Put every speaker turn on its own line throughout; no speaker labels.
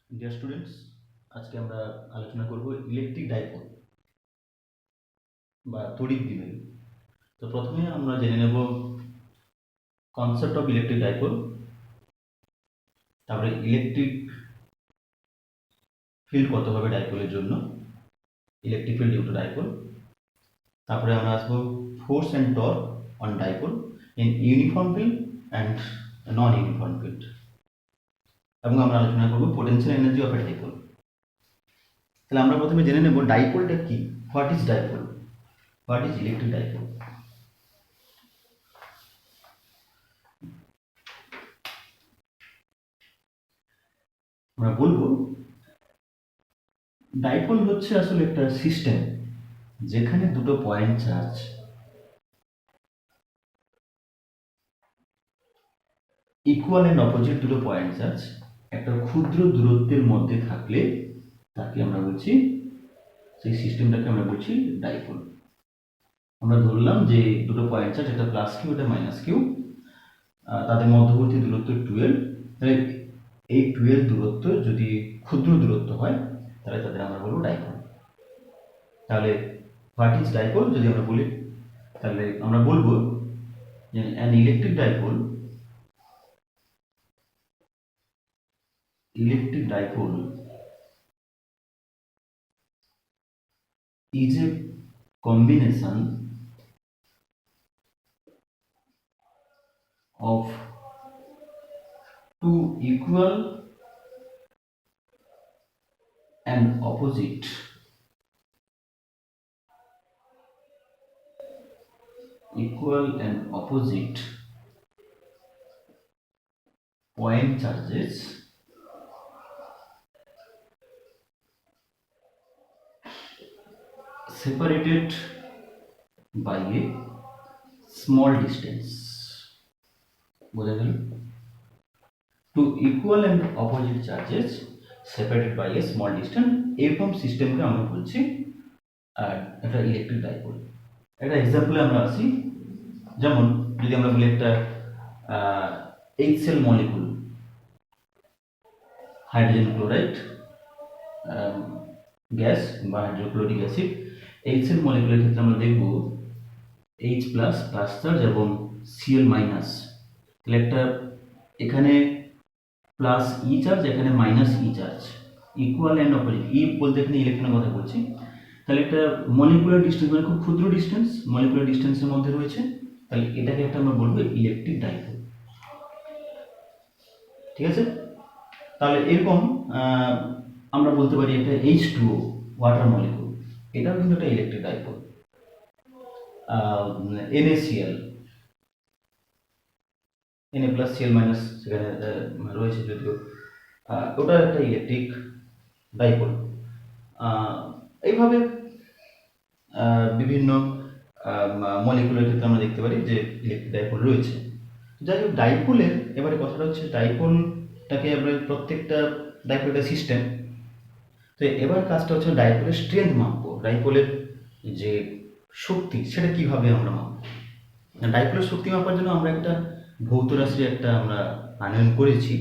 Dear students, আজকে আমরা আলোচনা করব ইলেকট্রিক ডাইপোল বা তড়িৎ দ্বিমেরু। তো প্রথমে আমরা জেনে নেব কনসেপ্ট অফ ইলেকট্রিক ডাইপোল, তারপরে ইলেকট্রিক ফিল্ড কত হবে ডাইপোলের জন্য, electric field due to dipole. তারপরে আমরা আসবো force and torque on dipole in uniform field and non uniform field, এবং আমরা আলোচনা করব potential energy of a dipole. তাহলে আমরা প্রথমে জেনে নেব ডাইপোলটা কি, what is dipole, what is electric dipole. আমরা বলবো ডাইপোল হচ্ছে আসলে একটা সিস্টেম যেখানে দুটো point charge equal and opposite, দুটো পয়েন্ট চার্জ একটা ক্ষুদ্র দূরত্বের মধ্যে থাকলে তাকে আমরা বলছি, সেই সিস্টেমটাকে আমরা বলছি ডাইপোল। আমরা ধরলাম যে দুটো পয়েন্ট চার্জ, এটা প্লাস কিউ, এটা মাইনাস কিউ, তাদের মধ্যবর্তী দূরত্ব 12। তাহলে এই 12 দূরত্ব যদি ক্ষুদ্র দূরত্ব হয় তাহলে তাদের আমরা বলবো ডাইপোল। তাহলে হোয়াট ইজ ডাইপোল যদি আমরা বলি, তাহলে আমরা বলবো যে an electric dipole is a combination of two equal and opposite point charges separated by a small distance। বোঝা গেল? Two equal and opposite charges separated by a small distance, এরকম সিস্টেমকে আমরা বলছি একটা ইলেকট্রিক ডাইপোল। একটা এক্সাম্পলে আমরা আসি, যেমন যদি আমরা বলি একটা HCl molecule, hydrogen chloride gas বা হাইড্রোক্লোরিক অ্যাসিড, এইচসিএল মলিকুলের ক্ষেত্রে আমরা দেখব এইচ প্লাস প্লাস চার্জ এবং সিএল মাইনাস। তাহলে একটা এখানে প্লাস ই চার্জ, এখানে minus e charge, equal and opposite. E বলতে এখানে ইলেকট্রনের কথা বলছি। তাহলে একটা মলিকুলার ডিস্টেন্স, মানে খুব ক্ষুদ্র ডিস্টেন্স, মলিকুলার ডিস্টেন্সের মধ্যে রয়েছে, তাহলে এটাকে একটা আমরা বলবো ইলেকট্রিক ডাইপোল। ঠিক আছে? তাহলে এরকম আমরা বলতে পারি একটা H2O ওয়াটার মলিকুল, এটাও কিন্তু একটা electric dipole. NaCl, Na plus Cl minus সেখানে রয়েছে যদিও, ওটা একটা ইলেকট্রিক ডাইপোল। এইভাবে বিভিন্ন মলিকুলের ক্ষেত্রে আমরা দেখতে পারি যে ইলেকট্রিক ডাইপোল রয়েছে। যাই হোক, ডাইপোলের এবারে কথাটা হচ্ছে ডাইপোলটাকে আমরা প্রত্যেকটা ডাইপোলটা সিস্টেম, তো এবার কাজটা হচ্ছে ডাইপোলের স্ট্রেংথ মাপবো, ডাইপোলের যে শক্তি সেটা কিভাবে আমরা মাপবো। ডাইপোলের শক্তি মাপার জন্য আমরা একটা ভৌত রাশি একটা আমরা আনয়ন করেছি,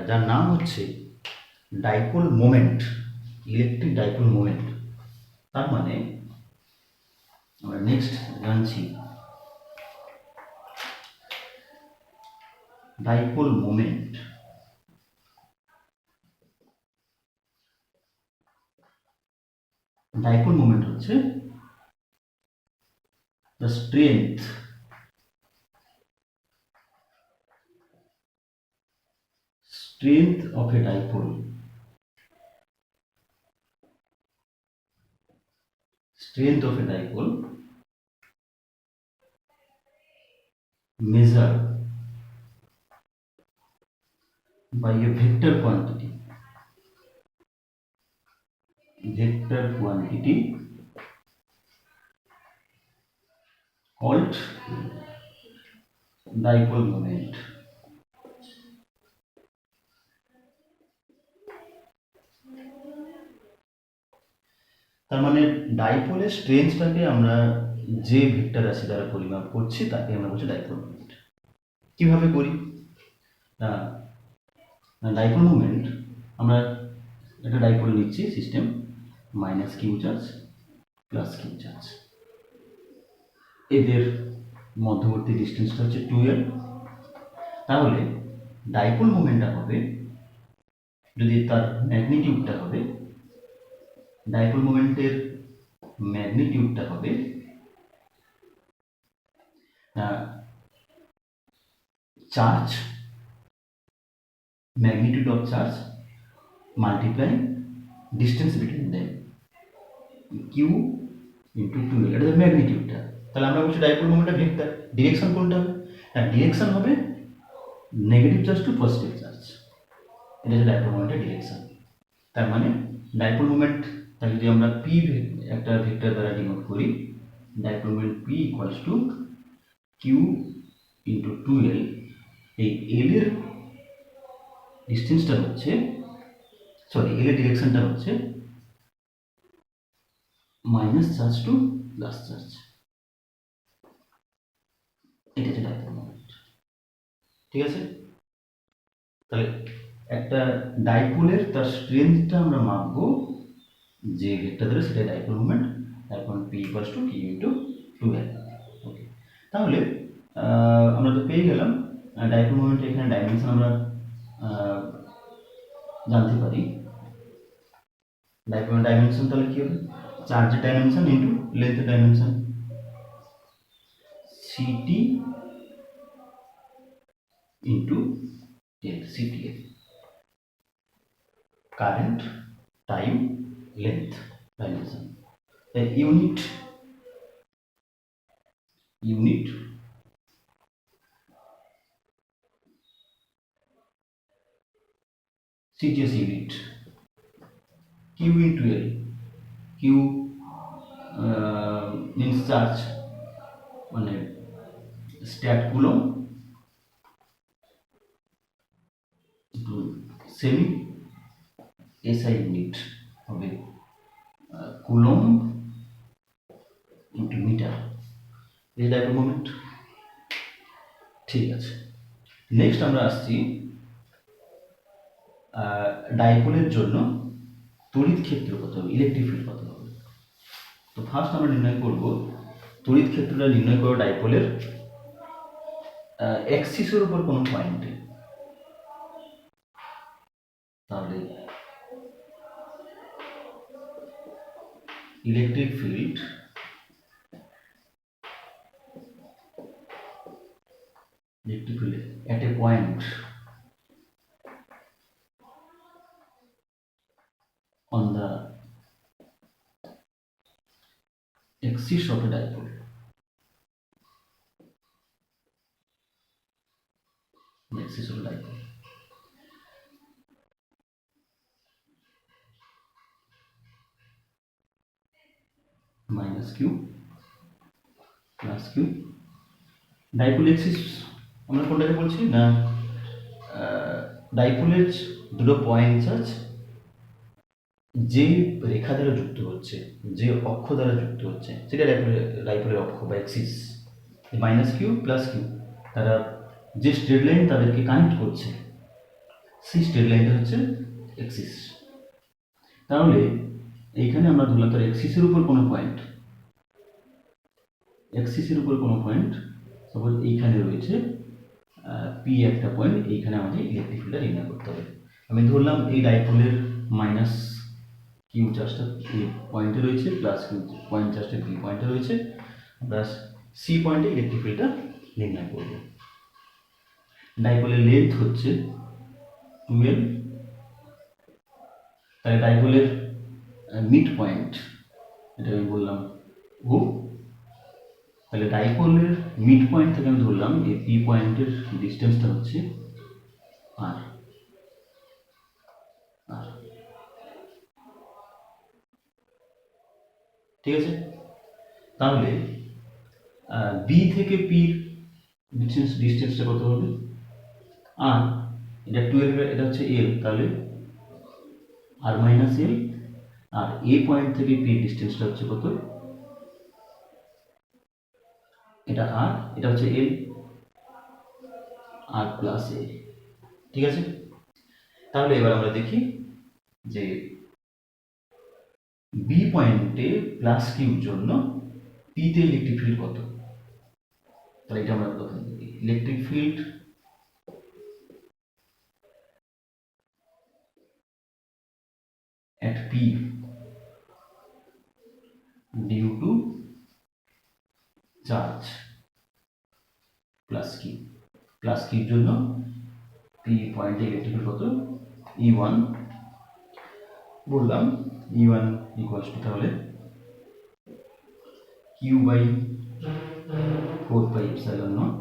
যার নাম হচ্ছে dipole moment, electric dipole moment. তার মানে আমরা নেক্সট জানছি ডাইপোল মোমেন্ট। ডাইপোল মোমেন্ট হচ্ছে the strength of a dipole, measured by a vector quantity called dipole moment। তার মানে ডাইপোলের স্ট্রেংথটাকে আমরা যে ভেক্টর রাশি দ্বারা পরিমাপ করছি তাকে আমরা বলছি ডাইপোল মোমেন্ট। কিভাবে করি না, ডাইপোল মোমেন্ট আমরা এটা ডাইপোল নিচ্ছি system, minus q charge plus q charge, এদের মধ্যবর্তী ডিস্টেন্সটা হচ্ছে 2l। তাহলে ডাইপোল মোমেন্টটা হবে, যদি তার ম্যাগনিটিউডটা হবে, ডাইপোল মোমেন্টের ম্যাগনিটিউডটা হবে charge, magnitude of charge multiply distance between them, q into 2l, এটা হচ্ছে ম্যাগনিটিউডটা। তাহলে আমরা বলছি ডাইপোল মোমেন্টটা ভেক্টর, ডিরেকশন কোনটা হবে? হ্যাঁ, ডিরেকশন হবে negative charge to positive charge, এটা হচ্ছে ডাইপোল মোমেন্টের ডিরেকশন। তার মানে ডাইপোল মোমেন্ট তাকে যদি আমরা পি একটা ভেক্টর দ্বারা ডিনোট করি, dipole moment p equals to q into 2l, এই এল এর ডিস্টেন্সটা হচ্ছে, সরি এল এর ডিরেকশনটা হচ্ছে minus charge to plus charge, এটা হচ্ছে ডাইপোল মোমেন্ট। ঠিক আছে, তাহলে একটা ডাইপোলের তার স্ট্রেংথটা আমরা মাপবো যে ভেক্টর ধরে, সেটা ডাইপোল মোমেন্ট, এখন p equals to q into 2l। Okay, তাহলে আমরা তো পেয়ে গেলাম ডাইপোল মোমেন্টের এখানে ডাইমেনশন আমরা জানতে পারি। ডাইপোল ডাইমেনশন তাহলে কি হবে? চার্জের ডাইমেনশন ইন্টু লেন্থের dimension, CT into L, CTL, current, time, length dimension. Unit CTS unit, Q into L, Q means charge মানে স্ট্যাট কুলম, সেমি এসআই ইউনিট হবে কুলম ইন্টু মিটার, এই ডাইপোল মোমেন্ট। ঠিক আছে, নেক্সট আমরা আসছি ডাইপোলের জন্য তড়িৎ ক্ষেত্র কত হবে, ইলেকট্রিক ফিল্ড কত হবে। তো ফার্স্ট আমরা নির্ণয় করব তড়িৎ ক্ষেত্রটা নির্ণয় করব ডাইপোলের অ্যাক্সিসের উপর কোনো পয়েন্টে। তাহলে electric field at a point on the axis of a dipole, axis of a dipole, minus q plus q, dipole axis আমরা কোনটাকে বলছি না, ডাইপোলের দুটো পয়েন্ট আছে যে রেখা দ্বারা যুক্ত হচ্ছে, যে অক্ষ দ্বারা যুক্ত হচ্ছে, সেটা ডাইপোলের অক্ষ বা axis. Minus Q plus q, তারা যে স্ট্রেট লাইন তাদেরকে কানেক্ট করছে, সেই স্ট্রেট লাইনটা হচ্ছে অ্যাক্সিস। তাহলে এইখানে আমরা ধরলাম তার অ্যাক্সিসের উপর কোনো পয়েন্ট, সাপোজ এইখানে রয়েছে পি একটা পয়েন্ট, এইখানে আমাদের ইলেকট্রিক ফিল্ডটা নির্ণয় করতে হবে। আমি ধরলাম এই ডাইপোলের মাইনাস কিউ চার্জটা এই পয়েন্টে রয়েছে, প্লাস কিউ পয়েন্ট চার্জটা বি পয়েন্টে রয়েছে, প্লাস সি পয়েন্টে ইলেকট্রিক ফিল্ডটা নির্ণয় করব। ডাইপোলের লেন্থ হচ্ছে 2l, তাহলে ডাইপোলের মিড পয়েন্ট, এটা আমি বললাম ও, তাহলে ডাইপোলের মিড পয়েন্ট থেকে আমি ধরলাম এই পি পয়েন্টের ডিস্টেন্সটা হচ্ছে আর, ঠিক আছে। তাহলে বি থেকে পির ডিস্টেন্সটা কত হবে? আর এটা 12, এটা হচ্ছে এল, তাহলে আর মাইনাস এল, আর এ পয়েন্ট থেকে পির ডিস্টেন্সটা হচ্ছে কত? এটা আর, এটা হচ্ছে এল, আর প্লাস এ। ঠিক আছে, তাহলে এবার আমরা দেখি যে বি পয়েন্টে প্লাস কিউর জন্য পিতে ইলেকট্রিক ফিল্ড কত। তাহলে এটা আমরা প্রথমে দেখি electric field at P due to charge plus Q. Plus কিউর জন্য পি পয়েন্টে ইলেকট্রিক ফিল্ড কত, E1 বললাম, E1 ইকুয়ালস টু তাহলে Q by 4πε0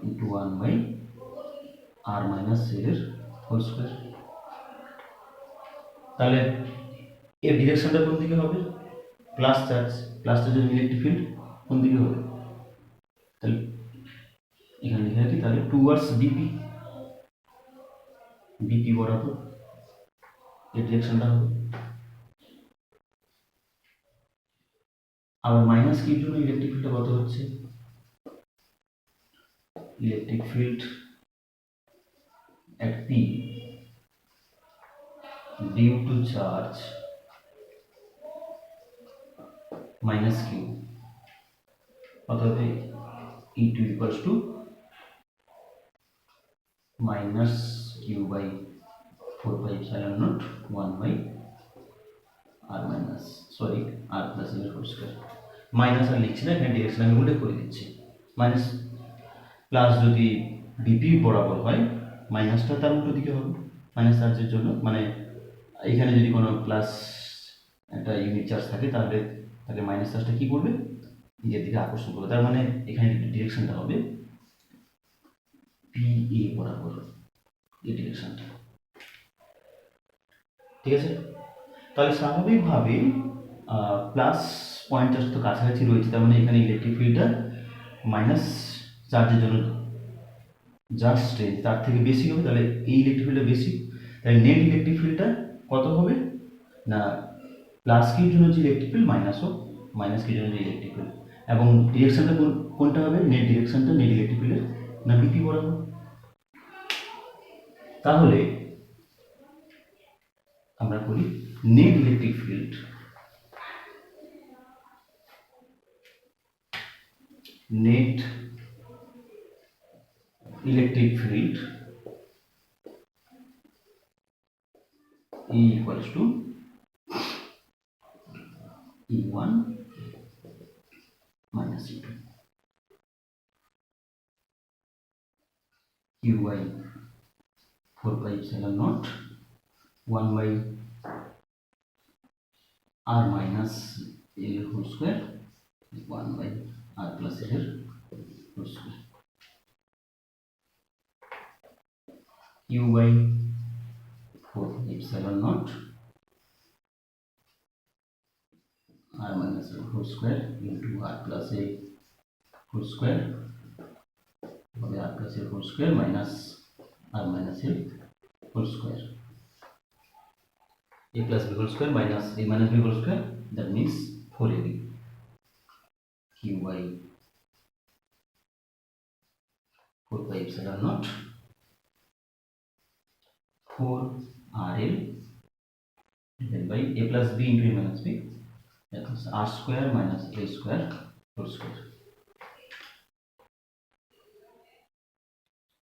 into 1 by r minus L এর হোল স্কোয়ার। তাহলে এর ডিরেকশনটা কোন দিকে হবে, প্লাস চার্জ, প্লাস চার্জের ইলেকট্রিক ফিল্ড কোন দিকে হবে, তাহলে এখানে লিখে রাখি, তাহলে টুয়ার্ডস বিপি, বিপি বরাবর এই ডিরেকশনটা হবে। আবার মাইনাস কিউর জন্য ইলেকট্রিক ফিল্ডটা কত হচ্ছে, electric field at P due to charge minus q কত হবে, E2 equals to minus q by 4πε0 1 by r minus sorry r plus l whole square। Minus r লিখছি না, এখানে ডিরেকশন আমি উল্লেখ করে দিচ্ছি। মাইনাস প্লাস যদি বিপি বরাবর হয়, মাইনাসটা তার উল্টো দিকে হবে মাইনাস চার্জের জন্য, মানে এখানে যদি কোনো প্লাস একটা ইউনিট চার্জ থাকে তাহলে তাকে মাইনাস চার্জটা কী করবে, নিজের দিকে আকর্ষণ করবে। তার মানে এখানে ডিরেকশনটা হবে পি এ বরাবর, এই ডিরেকশনটা। ঠিক আছে, তাহলে স্বাভাবিকভাবে প্লাস পয়েন্ট চার্জ তো কাছাকাছি রয়েছে, তার মানে এখানে ইলেকট্রিক ফিল্ডটা মাইনাস চার্জের জন্য যা স্ট্রেঞ্জ তার থেকে বেশি হবে, তাহলে এই ইলেকট্রিক ফিল্ডটা বেশি, তাহলে নেট ইলেকট্রিক ফিল্ডটা কত হবে না, প্লাস কিউর জন্য যে ইলেকট্রিক ফিল্ড মাইনাস হোক, মাইনাস কিউর জন্য যে ইলেকট্রিক ফিল্ড, এবং ডিরেকশনটা কোনটা হবে, নেট ডিরেকশনটা নেট ইলেকট্রিক ফিল্ডের না বিপি বরাবর। তাহলে আমরা করি net electric field net electric field E equals to E1 minus E2 Q by 4πε0 1 by r minus l whole square 1 by r plus l whole square Q by 4πε0 r minus l whole square into r plus a whole square r plus a whole square minus r minus a whole square, a plus b whole square minus a minus b whole square, that means 4ab q by 4πε0 4rl divided by a plus b into a minus b, that is r square minus a square whole square।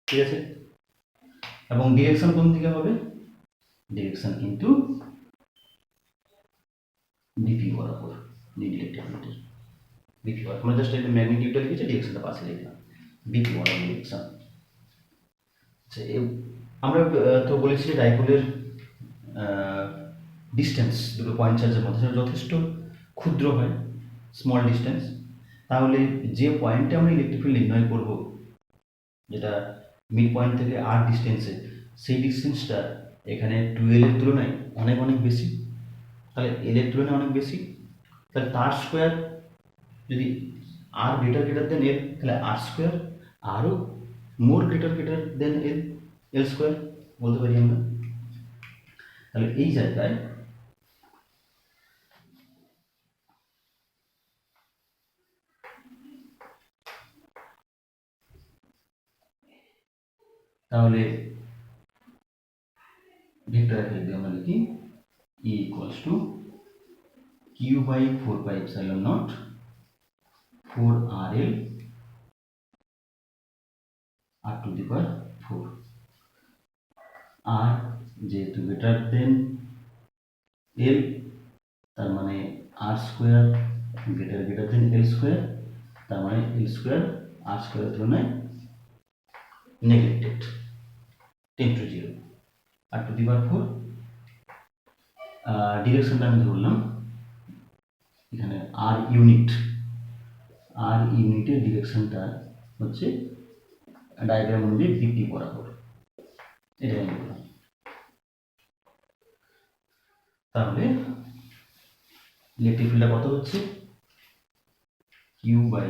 ঠিক আছে, এবং direction কোন দিকে হবে, direction কিন্তু BP বরাবর, net electric ফিল্ডের BP বরাবর। আমরা জাস্ট এটা ম্যাগনিটিউডটা লিখেছি, ডিরেকশনটা পাশে লিখলাম, বিপি বরাবর ডিরেকশন। আচ্ছা, আমরা তো বলেছি যে ডাইপোলের ডিস্টেন্স দুটো পয়েন্ট চার্জের মধ্যে যথেষ্ট ক্ষুদ্র হয়, স্মল ডিস্টেন্স। তাহলে যে পয়েন্টে আমরা ইলেকট্রিক ফিল্ড নির্ণয় করব, যেটা মিড পয়েন্ট থেকে আর ডিস্টেন্সে, সেই ডিস্টেন্সটা এখানে 12 এর তুলনায় অনেক অনেক বেশি, তাহলে এল এর তুলনায় অনেক বেশি, তাহলে তার স্কোয়ার যদি আর গ্রেটার দেন এল, তাহলে আর স্কোয়ার আরও মোর গ্রেটার দেন এল, এল স্কোয়ার বলতে পারি আমরা। তাহলে এই জায়গায় তাহলে ভেক্টর আকারে যদি আমরা লিখি E equals to Q by 4 pi epsilon nought 4 RL r to the power 4, r যেহেতু গ্রেটার দেন এল, তার মানে r square greater than L square, তার মানে এল স্কোয়ার আর স্কোয়ারের তুলনায় neglected 10 to 0 r to the power 4। ডিরেকশনটা আমি ধরলাম এখানে আর ইউনিটের ডিরেকশনটা হচ্ছে ডায়াগ্রাম অনুযায়ী ভিত্তি বরাবর, এটা আমি বললাম। তাহলে ইলেকট্রিক ফিল্ডটা কত হচ্ছে q by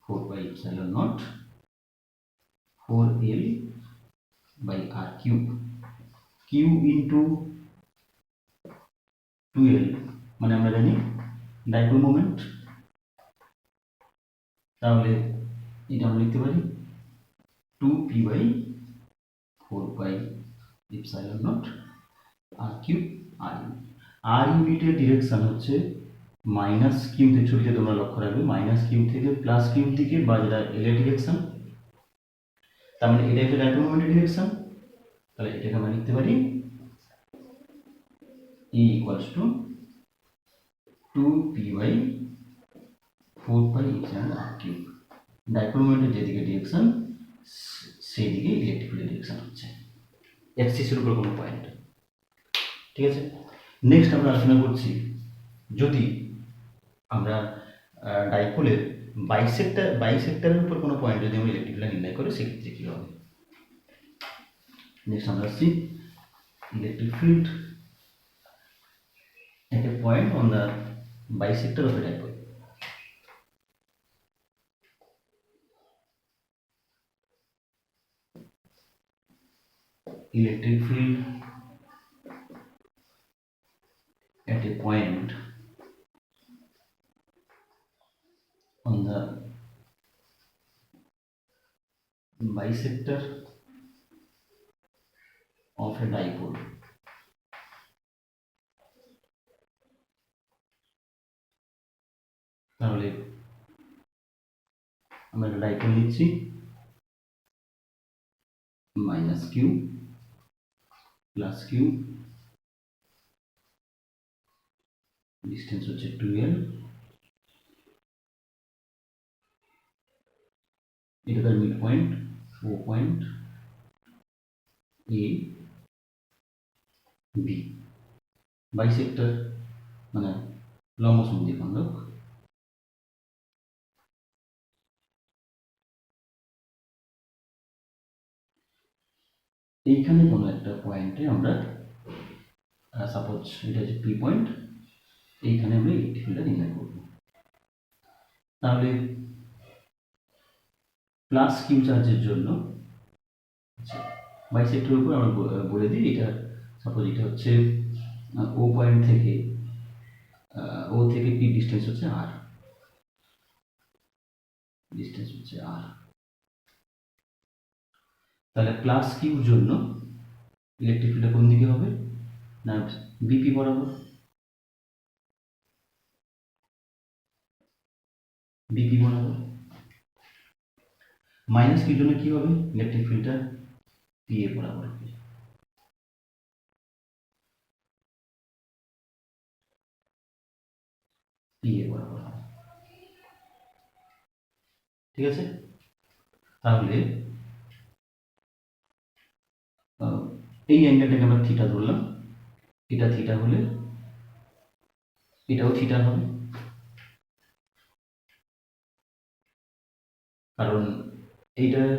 4 pi epsilon naught 4L by r cube, q into 2L মানে আমরা জানি ডাইপোল মোমেন্ট, তাহলে এটা আমরা লিখতে পারি 2p/4 pi epsilon not r cube r unit. আর ইউনিটের ডিরেকশন হচ্ছে মাইনাস কিউ থেকে, ছবিতে তোমরা লক্ষ্য রাখবে মাইনাস কিউ থেকে প্লাস কিউ দিকে, বা যেটা এল এর ডিরেকশন, তার মানে এটা একটা ডাইপোল মোমেন্টের ডিরেকশন। তাহলে এটাকে আমরা লিখতে পারি E equals to 2p/4 r cube. Dipole মোমেন্টের যেদিকে ডিরেকশন সেই দিকে ইলেকট্রিক ফিল্ডের ডিরেকশন হচ্ছে অ্যাক্সিসের উপর কোনো পয়েন্ট। ঠিক আছে, নেক্সট আমরা আলোচনা করছি যদি আমরা ডাইপোলের বাইসেক্টরের উপর কোনো পয়েন্ট যদি আমরা ইলেকট্রিক ফিল্ড নির্ণয় করি সেক্ষেত্রে কী হবে। নেক্সট আমরা আসছি electric field at a point on the bisector of a dipole. Electric field at a point on the bisector of a dipole. তাহলে আমরা একটা ডাইপোল নিচ্ছি minus Q plus q, distance হচ্ছে 2L, এটা তার mid point O point A B, bisector মানে লম্বসমদ্বি খণ্ডক। এইখানে কোনো একটা পয়েন্টে আমরা সাপোজ এটা হচ্ছে পি পয়েন্ট, এইখানে আমরা ইলেকট্রিক ফিল্ডটা নির্ণয় করব। তাহলে প্লাস কিউ চার্জের জন্য বাইসেক্টরের উপর আমরা বলে দিই, এটা সাপোজ এটা হচ্ছে ও পয়েন্ট থেকে ও থেকে পি ডিস্টেন্স হচ্ছে আর, তাহলে প্লাস কিউর জন্য ইলেকট্রিক ফিল্ডটা কোন দিকে হবে না বিপি বরাবর, মাইনাস কিউর জন্য কি হবে ইলেকট্রিক ফিল্ডটা পি এ বরাবর হবে। ঠিক আছে, তাহলে এই অ্যাঙ্গেলটাকে আমরা থিটা ধরলাম, এটা থিটা হলে এটাও থিটা হবে, কারণ এইটার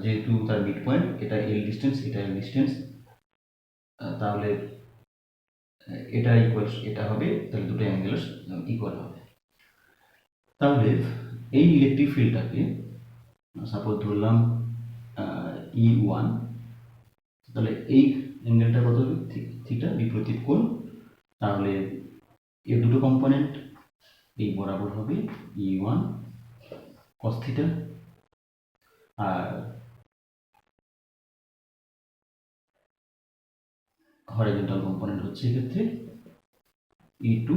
যেহেতু তার মিড পয়েন্ট, এটা এল ডিস্টেন্স, এটা এল ডিস্টেন্স, তাহলে এটা ইকুয়ালস এটা হবে, তাহলে দুটো অ্যাঙ্গেল ইকুয়াল হবে। তাহলে এই ইলেকট্রিক ফিল্ডটাকে সাপোজ ধরলাম E1, তাহলে এই অ্যাঙ্গেলটা কত হবে থিটা, বিপরীত কোণ, তাহলে এর দুটো কম্পোনেন্ট এই বরাবর হবে E1 cos থিটা, আর হরাইজন্টাল কম্পোনেন্ট হচ্ছে এক্ষেত্রে E2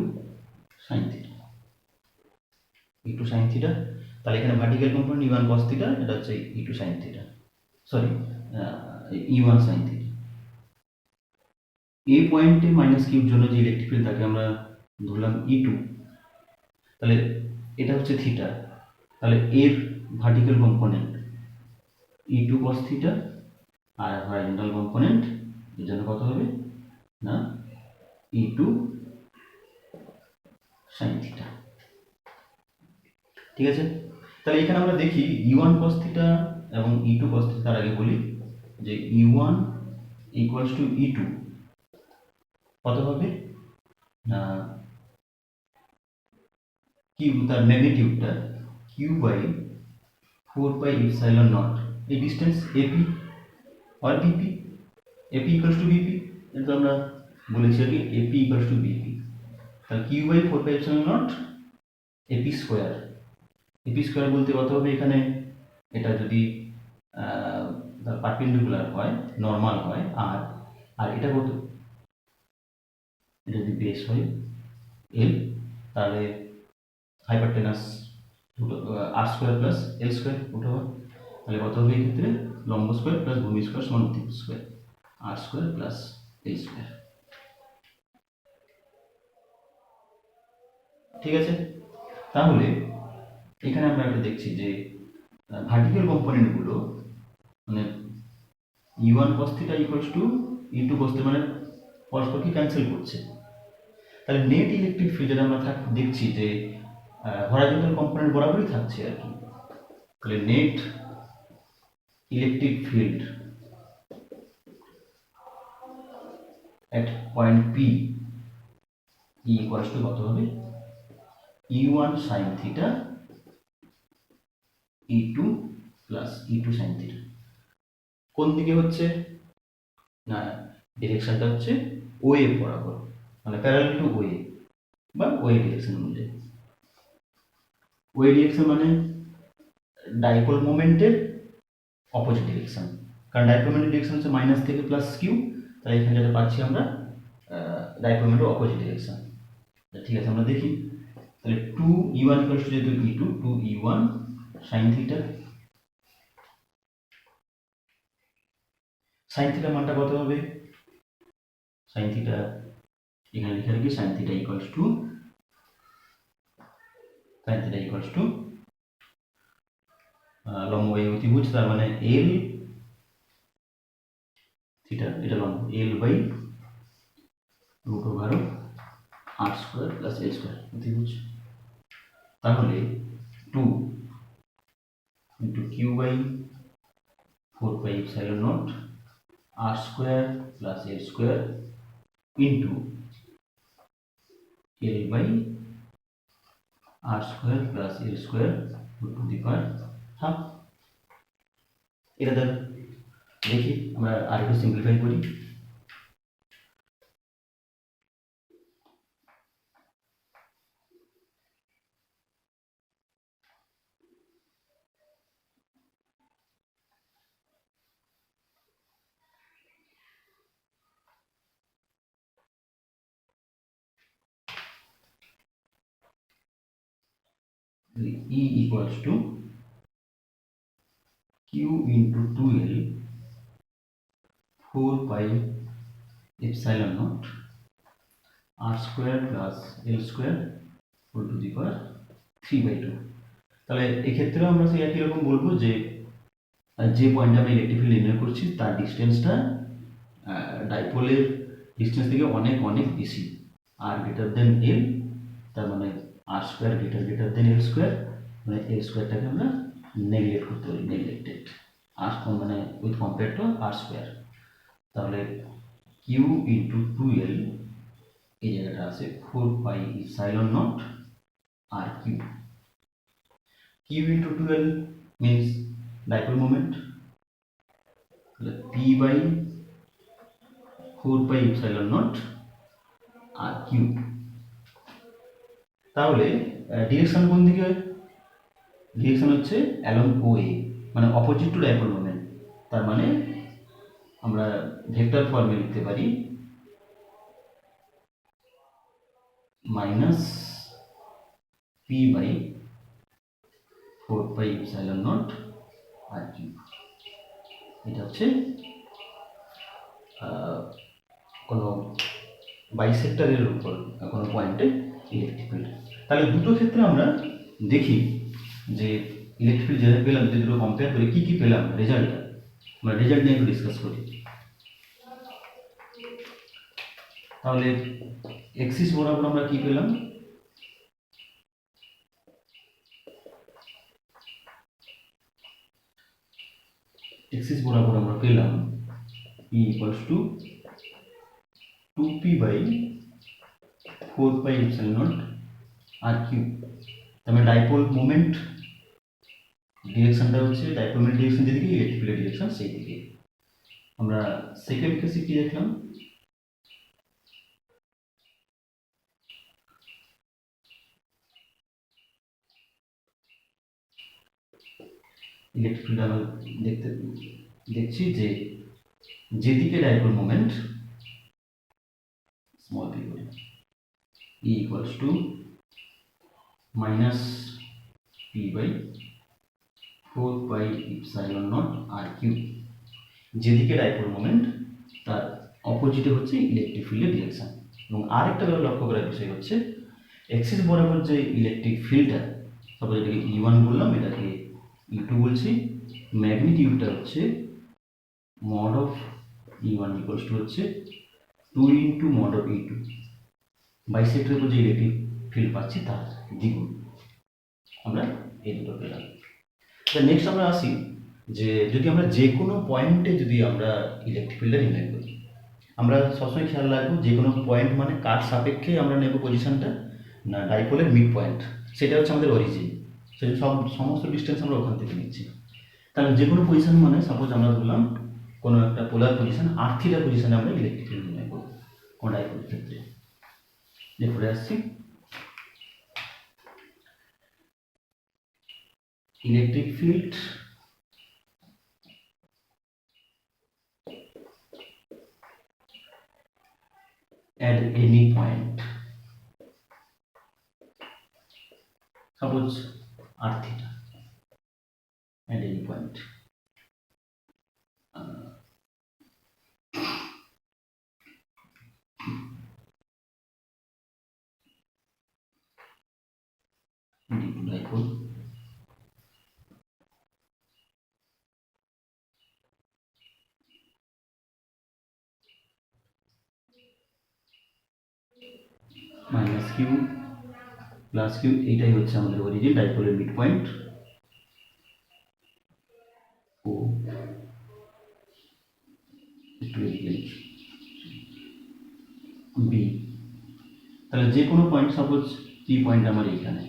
sin theta, E2 sin theta. তাহলে এখানে vertical component E1 cos theta, এটা হচ্ছে E2 sin theta, sorry E1 sin theta. এই পয়েন্টে মাইনাস কিউর জন্য যে ইলেকট্রিক ফিল্ড তাকে আমরা ধরলাম E2, তাহলে এটা হচ্ছে থিটা, তাহলে এর vertical component E2 cos theta, আর হরাইজন্টাল কম্পোনেন্ট এর জন্য কত হবে না E2 sin থিটা। ঠিক আছে, তাহলে এখানে আমরা দেখি E1 cos থিটা এবং E2 cos থিটা। তার আগে বলি যে E1 ইকুয়ালস টু E2 কত হবে না কিউ, তার ম্যাগনিটিউডটা Q by 4 pi epsilon nought, এই ডিস্টেন্স এপি আর BP, AP equals to BP, এটা আমরা বলেছি আর কি, এপি ইকুয়ালস টু বিপি। তাহলে Q by 4 pi epsilon nought AP square. AP square বলতে কত হবে এখানে, এটা যদি পারপেন্ডিকুলার হয়, নর্মাল হয়, আর আর এটা কত, এটা যদি বেস হয় এল, তাহলে হাইপারটেনাস আর স্কোয়ার প্লাস এল স্কোয়ার উঠে হবে, তাহলে কত হবে এক্ষেত্রে লম্ব স্কোয়ার প্লাস ভূমি স্কোয়ার সমান অতিভুজ স্কোয়ার, আর স্কোয়ার প্লাস এল স্কোয়ার। ঠিক আছে, তাহলে এখানে আমরা একটা দেখছি যে ভার্টিক্যাল কম্পোনেন্টগুলো মানে E1 cos theta equals to E2 cos theta, মানে পরস্পরকে ক্যান্সেল করছে। তাহলে নেট ইলেকট্রিক ফিল্ড যেটা আমরা দেখছি যে হরাইজন্টাল কম্পোনেন্ট বরাবরই থাকছে আর কি, তাহলে net electric field at point P E equals to কত হবে E1 sin theta E2 plus E2 sin theta. কোন দিকে হচ্ছে না, ডিরেকশনটা হচ্ছে ওয়ে বরাবর, মানে প্যারালাল টু ওয়ে বা ওয়ে ডিরেকশন অনুযায়ী। ওয়ে ডিরেকশন মানে ডাইপোল মোমেন্টের অপোজিট ডিরেকশন, কারণ ডাইপোল মোমেন্টের ডিরেকশন হচ্ছে মাইনাস থেকে প্লাস কিউ, তাই এখানে যেটা পাচ্ছি আমরা ডাইপোল মোমেন্টের অপোজিট ডিরেকশন। ঠিক আছে, আমরা দেখি তাহলে 2E1 ইকুয়ালস টু যেহেতু E2, 2E1 sin theta, sin theta মানটা কত হবে, sin থিটা এখানে লিখে রাখি, sin থিটা ইকুয়ালস টু লম্ব বাই অতিভুজ, তার মানে এল থিটা, এটা লম্ব l by root over r square plus l square অতিভুজ। তাহলে 2 into q by 4 pi epsilon naught r square plus l square into l by r square plus l square to the power half. এটা দেখি আমরা আর একটু simplify করি। E equals to Q into 2L 4 pi epsilon naught R square plus L square whole to the power 3/2। তাহলে এক্ষেত্রেও আমরা সেই একই রকম বলবো যে যে পয়েন্টে আমরা ইলেকট্রিক ফিল্ড নির্ণয় করছি তার ডিস্টেন্সটা ডাইপোলের ডিস্টেন্স থেকে অনেক অনেক বেশি, আর গ্রেটার দেন এল, তার মানে r square greater than L square, মানে এল স্কোয়ারটাকে আমরা নেগলেক্ট করতে পারি, নেগলেক্টেড আর মানে with compare to r square. তাহলে কিউ ইন্টু 2L এই জায়গাটা আছে 4 pi epsilon naught r cube, q into 2L means dipole moment, p by 4 pi epsilon naught r cube. তাহলে ডিরেকশন কোন দিকে, ডিরেকশন হচ্ছে অ্যালং ও এ, মানে অপোজিট টু ডাইপোল মোমেন্ট, তার মানে আমরা ভেক্টর ফর্মে লিখতে পারি minus p by 4 pi epsilon naught r cube. এটা হচ্ছে কোনো বাইসেক্টরের উপর কোনো পয়েন্টে ইলেকট্রিক ফিল্ড। তাহলে দুটো ক্ষেত্রে আমরা দেখি যে ইলেকট্রিক ফিল্ড যেভাবে পেলাম, যদি দুটো কম্পেয়ার করে কী কী পেলাম রেজাল্টটা, আমরা রেজাল্ট নিয়ে একটু ডিসকাস করি। তাহলে এক্সিস বরাবর আমরা কি পেলাম, এক্সিস বরাবর আমরা পেলাম E equals to 2p by 4 pi epsilon not r cube. তাহলে ডাইপোল মোমেন্ট ডিরেকশনটা হচ্ছে, ডাইপোল মোমেন্ট ডিরেকশন যেদিকে, ইলেকট্রিক ফিল্ডের ডিরেকশন সেই দিকে। আমরা সেকেন্ড কেসে কি দেখলাম, ইলেকট্রিক ফিল্ড আমরা দেখছি যে যেদিকে ডাইপোল মোমেন্ট স্মল পি বলি, E equals to minus p by 4 pi epsilon naught r cube. যেদিকে ডাইপোল মোমেন্ট তার অপোজিটে হচ্ছে ইলেকট্রিক ফিল্ডের ডিরেকশন। এবং আরেকটা লক্ষ্য করার বিষয় হচ্ছে এক্সিস বরাবর যে ইলেকট্রিক ফিল্ডটা, সাপোজ এটাকে E1 বললাম, এটাকে E2 বলছি, ম্যাগনিটিউডটা হচ্ছে mod of E1 equals two হচ্ছে 2 ইন্টু মড অফ E2, বাইসেক্টরের উপর যে ইলেকট্রিক ফিল্ড পাচ্ছি তার দ্বিগুণ। আমরা এই দুটো পেলাম। নেক্সট আমরা আসি যে যদি আমরা যে কোনো পয়েন্টে যদি আমরা ইলেকট্রিক ফিল্ডটা নির্ণয় করি, আমরা সবসময় খেয়াল রাখবো যে কোনো পয়েন্ট মানে কার সাপেক্ষে আমরা নেব পজিশনটা, না ডাইপোলের মিড পয়েন্ট, সেটা হচ্ছে আমাদের অরিজিন, সেই সমস্ত ডিস্টেন্স আমরা ওখান থেকে নিচ্ছি। তাহলে যে কোনো পজিশন মানে সাপোজ আমরা ধরলাম কোনো একটা পোলার পজিশন, আর্থিটা পজিশনে আমরা ইলেকট্রিক ফিল্ড নির্ণয় করবো কোনো ডাইপোলের ক্ষেত্রে। এরপরে আসছি electric field at any point, suppose r theta at any point, dipole minus Q plus q, এইটাই হচ্ছে আমাদের অরিজিন, ডাইপোলের মিড পয়েন্ট ও বি। তাহলে যে কোনো পয়েন্ট, সাপোজ পি পয়েন্ট আমার এইখানে,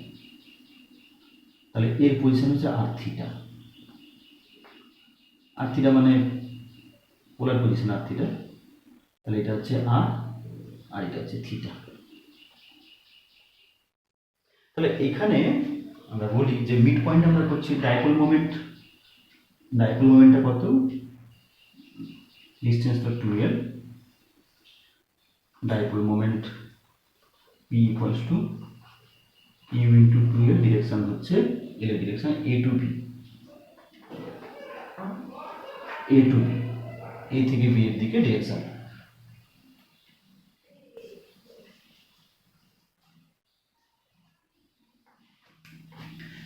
তাহলে এর পজিশন হচ্ছে আর থিটা। আর থিটা মানে পোলার পজিশন আর থিটা, তাহলে এটা হচ্ছে আর এটা হচ্ছে থিটা। তাহলে এখানে আমরা বলি যে মিড পয়েন্ট আমরা করছি ডাইপোল মোমেন্ট, ডাইপোল মোমেন্টটা কত, ডিস্টেন্স তো 2l, dipole moment p equals to u into 2l, direction হচ্ছে এল এর direction a to b, a থেকে b এর দিকে ডিরেকশন।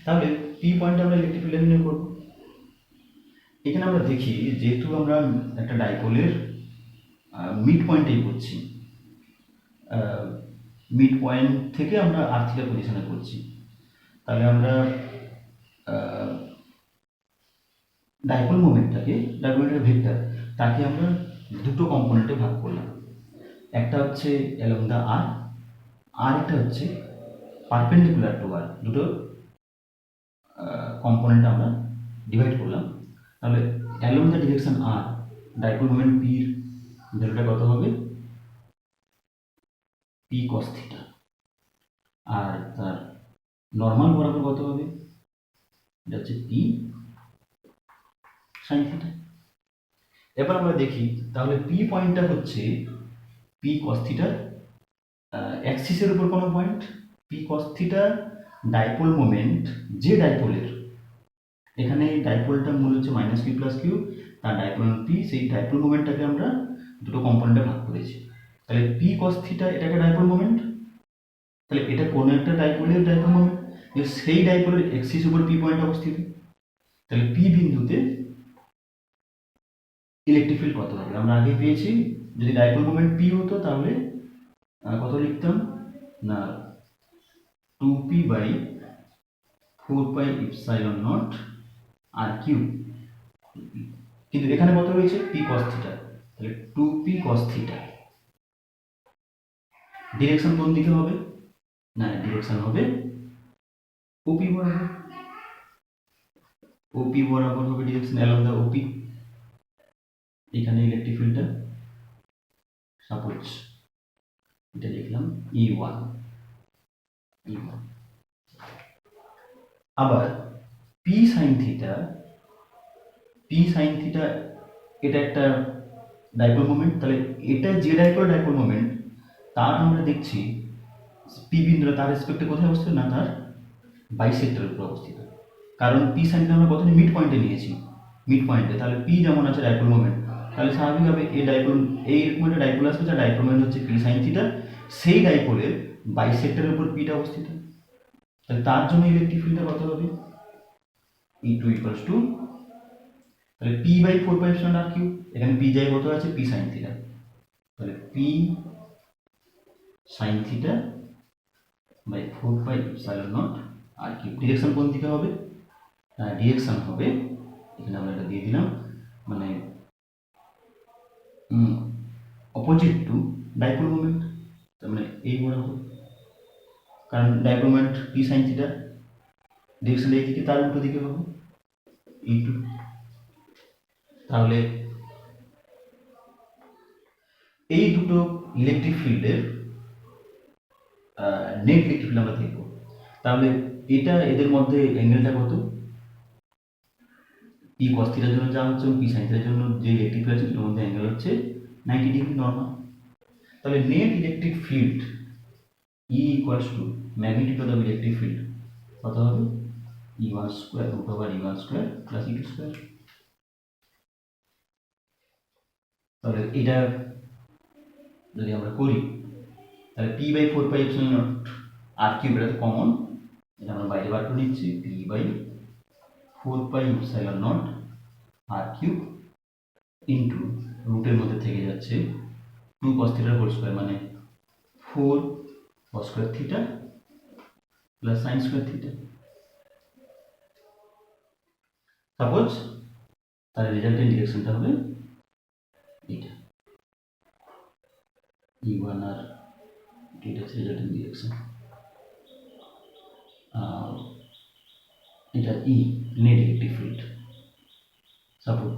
তাহলে পি পয়েন্টে আমরা ইলেকট্রিক ফিল্ড নির্ণয় করব। এখানে আমরা দেখি যেহেতু আমরা একটা ডাইপোলের মিড পয়েন্টেই করছি, মিড পয়েন্ট থেকে আমরা আর থিটা পজিশনে করছি, তাহলে আমরা ডাইপোল মোমেন্টটাকে, ডাইপোলের ভেক্টর, তাকে আমরা দুটো কম্পোনেন্টে ভাগ করলাম। একটা হচ্ছে অ্যালং দ্য আর একটা হচ্ছে পারপেন্ডিকুলার টু আর। দুটো কম্পোনেন্ট আমরা ডিভাইড করলাম। তাহলে along the direction r, dipole moment পির ভ্যালুটা কত হবে, পি কস থিটা, আর তার নর্মাল বরাবর কত হবে, এটা হচ্ছে পি সাইন থিটা। এবার আমরা দেখি তাহলে পি পয়েন্টটা হচ্ছে পি কস থিটার অ্যাক্সিসের উপর কোনো point P cos theta dipole moment যে ডাইপোলের, এখানে ডাইপোলটা মূল হচ্ছে মাইনাস কিউ প্লাস কিউ, তার ডাইপোল পি, সেই ডাইপোল মোমেন্টটাকে আমরা দুটো কম্পোনেন্টে ভাগ করেছি। তাহলে পি কস থিটা এটা একটা ডাইপোল মোমেন্ট, তাহলে এটা কোনো একটা ডাইপোলের ডাইপোল মোমেন্ট, যে সেই ডাইপোলের এক্সিস উপর পি পয়েন্ট অবস্থিত। তাহলে পি বিন্দুতে ইলেকট্রিক ফিল্ড কত হবে আমরা আগে পেয়েছি। যদি ডাইপোল মোমেন্ট পি হতো তাহলে কত লিখতাম না, 2p by 4 pi epsilon naught r cube. কিন্তু এখানে কত রয়েছে পি কস থিটা, তাহলে 2p cos থিটা। ডিরেকশন কোন দিকে হবে না, ডিরেকশন হবে ওপি বরাবর, ওপি বরাবর হবে ডিরেকশন অ্যালং দ্য ওপি। এখানে ইলেকট্রিক ফিল্ডটা সাপোজ এটা লিখলাম E1, E1। আবার P sine theta, P sine theta এটা একটা ডাইপোল মোমেন্ট, তাহলে এটা যে ডাইপোল মোমেন্ট তার আমরা দেখছি পি বিন্দুটা তার রেসপেক্টে কোথায় অবস্থিত না, তার বাইসেক্টরের উপর অবস্থিত। কারণ পি সাইন থিটা আমরা প্রথমে মিড পয়েন্টে নিয়েছি, মিড পয়েন্টে, তাহলে পি যেমন আছে ডাইপোল মোমেন্ট, তাহলে স্বাভাবিকভাবে এই ডাইপোল এইরকম একটা ডাইপোল আসবে যার ডাইপোল মোমেন্ট হচ্ছে পি সাইন থিটা, সেই ডাইপোলের বাইসেক্টরের উপর পিটা অবস্থিত। তাহলে তার জন্য ইলেকট্রিক ফিল্ডটা কত হবে, E2 ইকুয়ালস টু, তাহলে p by 4 pi epsilon r cube, এখানে পি যাই কত আছে পি সাইন থিটা, তাহলে p sine theta by 4 pi epsilon naught r cube. Direction কোন দিকে হবে, ডিরেকশন হবে এখানে আমরা এটা দিয়ে দিলাম, মানে অপোজিট টু ডাইপোল মোমেন্ট, তার মানে এই বরাবর, কারণ dipole moment P sine theta direction এই দিকে, তার উল্টো দিকে হবে E2। তাহলে এই দুটো ইলেকট্রিক ফিল্ডের নেট ইলেকট্রিক ফিল্ড আমরা দেখব। তাহলে এটা এদের মধ্যে অ্যাঙ্গেলটা কত, পি কস থিটার জন্য যা হচ্ছে পি সাইন থিটার জন্য যে ইলেকট্রিক ফিল্ড আছে দুটোর মধ্যে অ্যাঙ্গেল হচ্ছে 90 ডিগ্রি নর্মাল। তাহলে net electric field E equals to magnitude of the electric field কত হবে, E1 square root over E1 square plus E2 square. তাহলে এটা যদি আমরা করি তাহলে p by 4 pi epsilon naught r cube, এটা তো কমন, এটা আমরা বাইরে বার করে নিচ্ছি, p by 4 pi epsilon naught r cube into রুটের মধ্যে থেকে যাচ্ছে 2 cos থিটার হোল স্কোয়ার, মানে 4 cos square theta plus sine square theta. Suppose তার রেজাল্টের ডিরেকশনটা হবে এটা, E1 আর এটা হচ্ছে রেজাল্টের ডিরেকশন, এটা ই নেট ইলেকট্রিক ফিল্ড। সাপোজ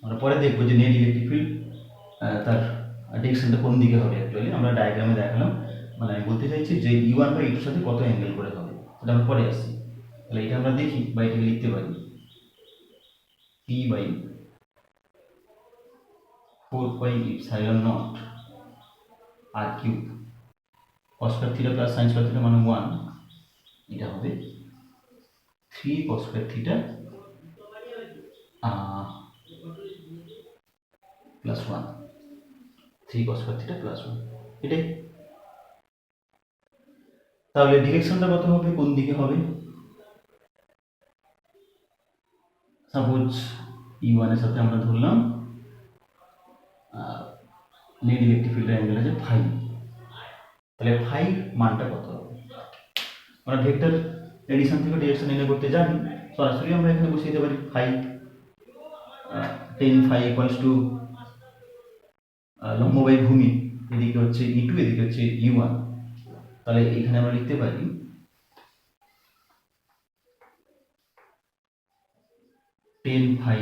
আমরা পরে দেখবো যে নেট ইলেকট্রিক ফিল্ড তার ডিরেকশনটা কোন দিকে হবে। অ্যাকচুয়ালি আমরা ডায়াগ্রামে দেখালাম, মানে আমি বলতে চাইছি যে E1 বা E2 সাথে কত অ্যাঙ্গেল করে হবে, সেটা আমরা পরে আসছি। তাহলে এটা আমরা দেখি বা এটাকে লিখতে পারি p by 4 pi epsilon naught r cube cos square theta plus sine square theta মানে 1, এটা হবে 3 cos square theta plus 1, 3 cos square theta plus 1, এটাই। তাহলে ডিরেকশনটা কত হবে, কোন দিকে হবে, সাপোজ E1 এর সাথে আমরা ধরলাম নেট ইলেকট্রিক ফিল্ডের অ্যাঙ্গেল আছে ফাই, তাহলে ফাই মানটা কত হবে, আমরা ভেক্টর এডিশন থেকে ডিরেকশন নির্ণয় করতে জানি, সরাসরি আমরা এখানে বসিয়ে দিতে পারি ফাই 10 ফাই ইকুয়ালস টু লম্ব বাই ভূমি, এদিকে হচ্ছে E2 এদিকে হচ্ছে E1, তাহলে এখানে আমরা লিখতে পারি 10 phi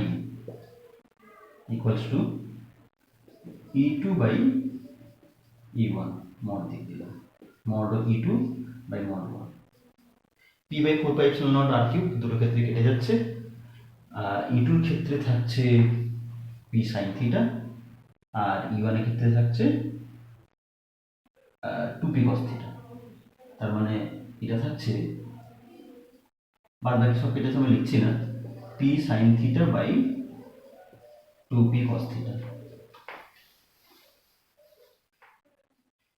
equals to E2 by E1, mod দিয়ে দিলাম, mod E2 by mod 1, p by 4 pi epsilon naught r cube দুটো ক্ষেত্রে কেটে যাচ্ছে, E2 এর ক্ষেত্রে থাকছে পি সাইন থিটা আর E1 এর ক্ষেত্রে থাকছে 2p cos থিটা। তার মানে এটা থাকছে, বাদ বাকি সব কেটে আমি লিখছি না, p sin theta by 2p cos theta,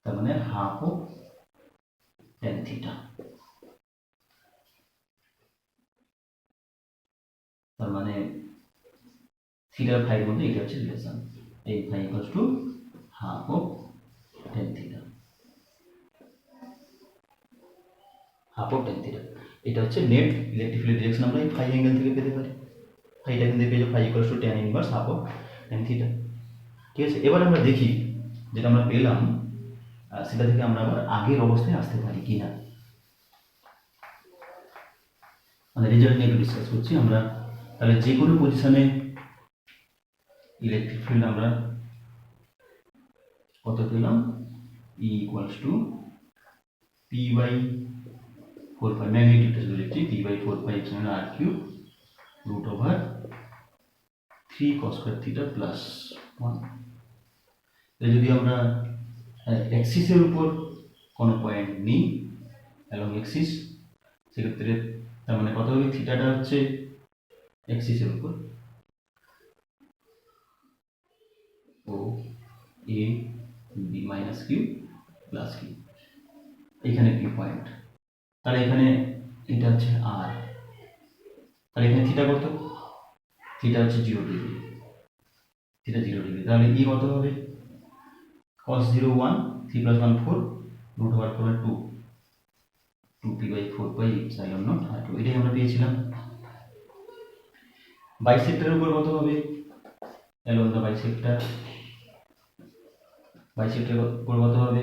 তার মানে হাফ অফ tan থিটা। তার মানে থিটা আর ফাইভ মধ্যে এটা হচ্ছে রিলেশন, এই phi equals to half of tan theta, half of tan theta. এটা হচ্ছে নেট ইলেকট্রিক ফিল্ড ডিরেকশন আমরা এই ফাই অ্যাঙ্গেল থেকে পেতে পারি। ফাইটা কিন্তু পেয়ে যাবো phi equals to tan inverse half of tan theta. ঠিক আছে, এবার আমরা দেখি যেটা আমরা পেলাম সেটা থেকে আমরা আবার আগের অবস্থায় আসতে পারি কিনা, মানে রেজাল্ট নিয়ে একটু ডিসকাস করছি আমরা। তাহলে যে কোনো পজিশনে ইলেকট্রিক ফিল্ড আমরা কত পেলাম, E equals to P by 4 pi, ম্যাগনিটিউডটা শুধু লিখছি, P by 4 pi epsilon r cube root over 3 cos square theta plus 1। যদি আমরা অ্যাক্সিসের উপর কোনো পয়েন্ট নিই অ্যালং অ্যাক্সিস, সেক্ষেত্রে তার মানে কত হবে, থিটাটা হচ্ছে অ্যাক্সিসের উপর, ও A B minus Q plus q, এখানে কিউ পয়েন্ট, তাহলে এখানে এটা হচ্ছে আর, তাহলে এখানে থিটা কত, থিটা হচ্ছে 0 ডিগ্রি, থিটা 0 ডিগ্রি, তাহলে ই কত হবে, cos 0 1, 3 plus 1 4, root over 4 2, 2p by 4 pi epsilon naught আর 2, এটাই আমরা পেয়েছিলাম। বাইসেক্টরের উপর কত হবে, along the bisector, বাইসেক্টরের উপর কত হবে,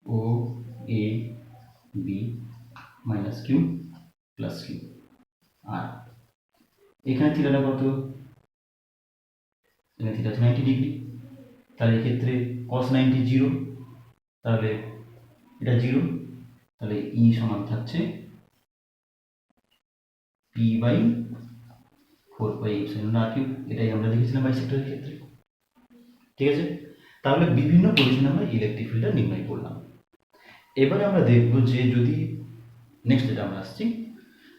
ও A B minus Q plus q আর এখানে থিটাটা কত, এখানে থিটা হচ্ছে 90 ডিগ্রি, তাহলে এক্ষেত্রে cos 90 0, তাহলে এটা 0, তাহলে ই সমান থাকছে P by 4 pi epsilon r cube, এটাই আমরা দেখেছিলাম বাইসেক্টরের ক্ষেত্রে। ঠিক আছে, তাহলে বিভিন্ন পজিশনে আমরা ইলেকট্রিক ফিল্ডটা নির্ণয় করলাম। এবারে আমরা দেখব যে যদি নেক্সট যেটা আমরা আসছি,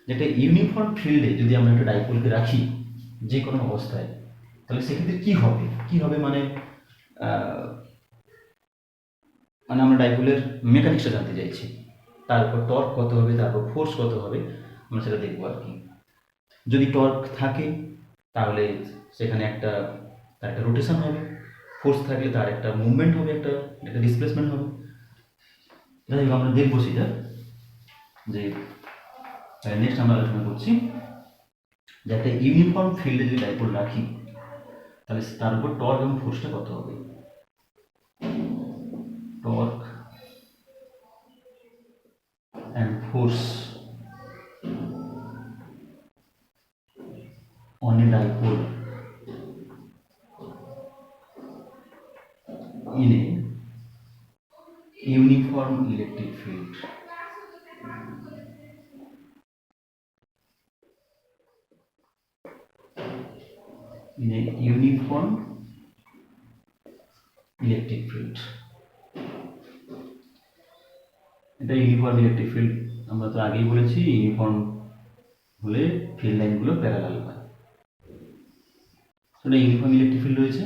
যেটা ইউনিফর্ম ফিল্ডে যদি আমরা একটা ডাইপোলকে রাখি যে কোনো অবস্থায়, তাহলে সেক্ষেত্রে কি হবে, কি হবে মানে মানে আমরা ডাইপোলের মেকানিক্সটা জানতে চাইছি, তারপর টর্ক কত হবে, তারপর ফোর্স কত হবে, আমরা সেটা দেখবো আর কি। যদি টর্ক থাকে তাহলে সেখানে তার একটা রোটেশন হবে, ফোর্স থাকলে তার একটা মুভমেন্ট হবে, একটা ডিসপ্লেসমেন্ট হবে। যাই হোক আমরা দেখবো সেটা, যে নেক্সট আমরা আলোচনা করছি যে একটা ইউনিফর্ম ফিল্ডে যদি ডাইপোল রাখি তাহলে তার উপর টর্ক এবং ফোর্সটা কত হবে। Torque and force on a dipole in a uniform electric field. In a uniform electric field. এটা ইউনিফর্ম ইলেকট্রিক ফিল্ড, আমরা তো আগেই বলেছি ইউনিফর্ম হলে ফিল্ড লাইনগুলো প্যারালাল হয়। সেটা ইউনিফর্ম ইলেকট্রিক ফিল্ড রয়েছে,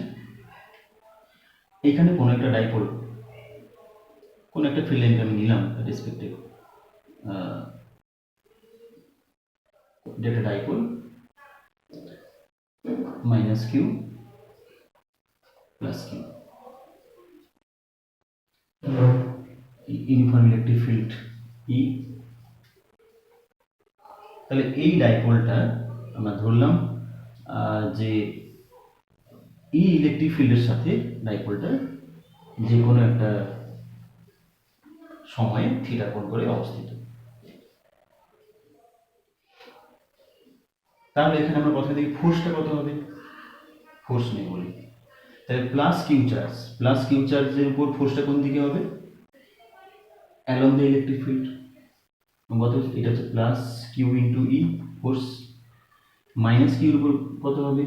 এখানে কোনো একটা ডাইপোল, কোনো একটা ফিল্ড লাইনকে আমি নিলাম respective data dipole minus Q plus Q, uniform electric field E. তাহলে এই ডাইপোলটা আমরা ধরলাম যে ই ইলেকট্রিক ফিল্ডের সাথে ডাইপোলটা যে কোনো একটা সময়ে থিটা কোণ করে অবস্থিত। তাহলে এখানে আমরা প্রথমে দেখি ফোর্সটা কত হবে, ফোর্স নেই বলি, তাহলে প্লাস কিউ চার্জের উপর ফোর্সটা কোন দিকে হবে, অ্যালং দ্য ইলেকট্রিক ফিল্ড, কত, এটা হচ্ছে plus q into E force, minus কিউর উপর কত হবে,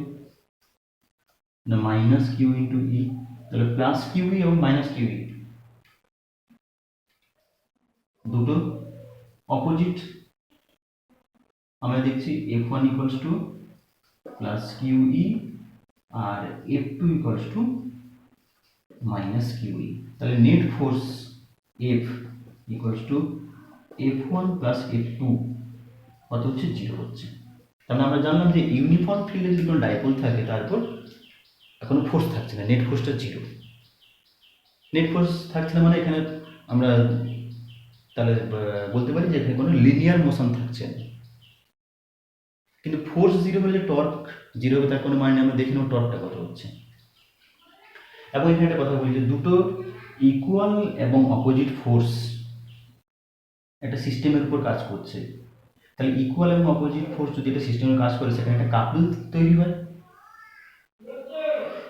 না মাইনাস কিউ ইন্টু ই, তাহলে প্লাস কিউই এবং মাইনাস কিউই দুটো অপোজিট। আমরা দেখছি F one equals to plus q E আর F two equals to minus q E. তাহলে net force F equals to F one plus F two কত হচ্ছে, zero হচ্ছে। তাহলে আমরা জানলাম যে ইউনিফর্ম ফিল্ডে যদি কোনো ডাইপোল থাকে তারপর কোনো ফোর্স থাকছে না, নেট ফোর্সটা জিরো। নেট ফোর্স থাকছে না মানে এখানে আমরা তাহলে বলতে পারি যে এখানে কোনো লিনিয়ার মোশন থাকছে না। কিন্তু ফোর্স জিরো হলে যে টর্ক জিরো হবে তার কোনো মানে নেই। আমরা দেখে নেব টর্কটা কত হচ্ছে। এবং এখানে একটা কথা বলি যে দুটো ইকুয়াল এবং অপোজিট ফোর্স একটা সিস্টেমের উপর কাজ করছে। তাহলে ইকুয়াল এবং অপোজিট ফোর্স যদি একটা সিস্টেমের কাজ করে সেখানে একটা কাপল তৈরি হয়।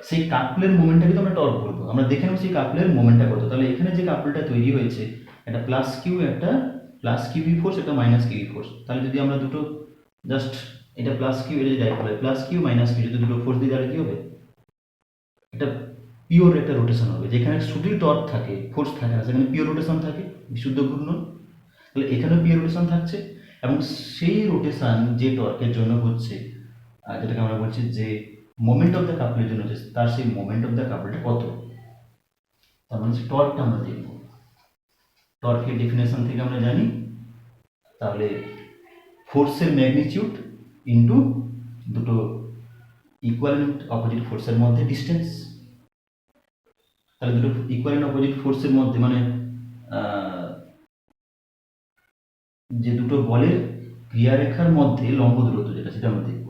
সেই কাপলের মোমেন্টটাকে তো আমরা টর্ক বলবো। আমরা দেখে নেব সেই কাপলের মোমেন্টটা কত। তাহলে এখানে যে কাপলটা তৈরি হয়েছে একটা প্লাস কিউ, একটা প্লাস কিউই ফোর্স, একটা মাইনাস কিউই ফোর্স। তাহলে যদি আমরা দুটো জাস্ট এটা প্লাস কিউ, এটা যদি ডাইপোল হয় প্লাস কিউ মাইনাস কিউ, যদি দুটো ফোর্স দিই তাহলে কি হবে, এটা পিওর একটা রোটেশন হবে। যেখানে শুধুই টর্ক থাকে, ফোর্স থাকে না, সেখানে পিওর রোটেশন থাকে, বিশুদ্ধ ঘূর্ণন। তাহলে এখানেও পিওর রোটেশন থাকছে এবং সেই রোটেশন যে টর্কের জন্য হচ্ছে, যেটাকে আমরা বলছি যে মোমেন্ট অফ দ্য কাপলের জন্য হচ্ছে, তার সেই মোমেন্ট অফ দ্য কাপলটা কত, তার মানে টর্কটা আমরা দেখব। টর্কের ডেফিনেশন থেকে আমরা জানি তাহলে ফোর্সের ম্যাগনিটিউড ইন্টু দুটো ইকুয়াল এন্ড অপোজিট ফোর্সের মধ্যে ডিস্টেন্স। তাহলে দুটো ইকুয়াল এন্ড অপোজিট ফোর্সের মধ্যে মানে যে দুটো বলের ক্রিয়ারেখার মধ্যে লম্ব দূরত্ব যেটা, সেটা আমরা দেখব।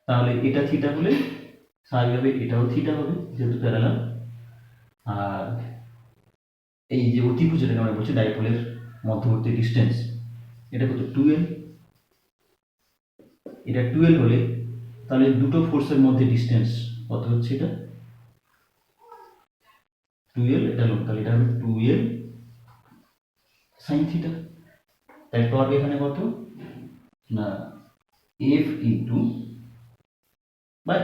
তাহলে এটা থিটা হলে স্বাভাবিকভাবে এটাও থিটা হবে যেহেতু প্যারালাল। আর এই যে অতিভুজ যেটাকে আমরা বলছি ডাইপোলের মধ্যবর্তী ডিস্টেন্স, এটা কত, 2l। এটা 2l হলে তাহলে দুটো ফোর্সের মধ্যে ডিস্টেন্স কত হচ্ছে, এটা 2l, এটা লোক, তাহলে এটা হবে 2l সাইন থিটা। তাই টর্ক এখানে কত না এফ ইন্টু বা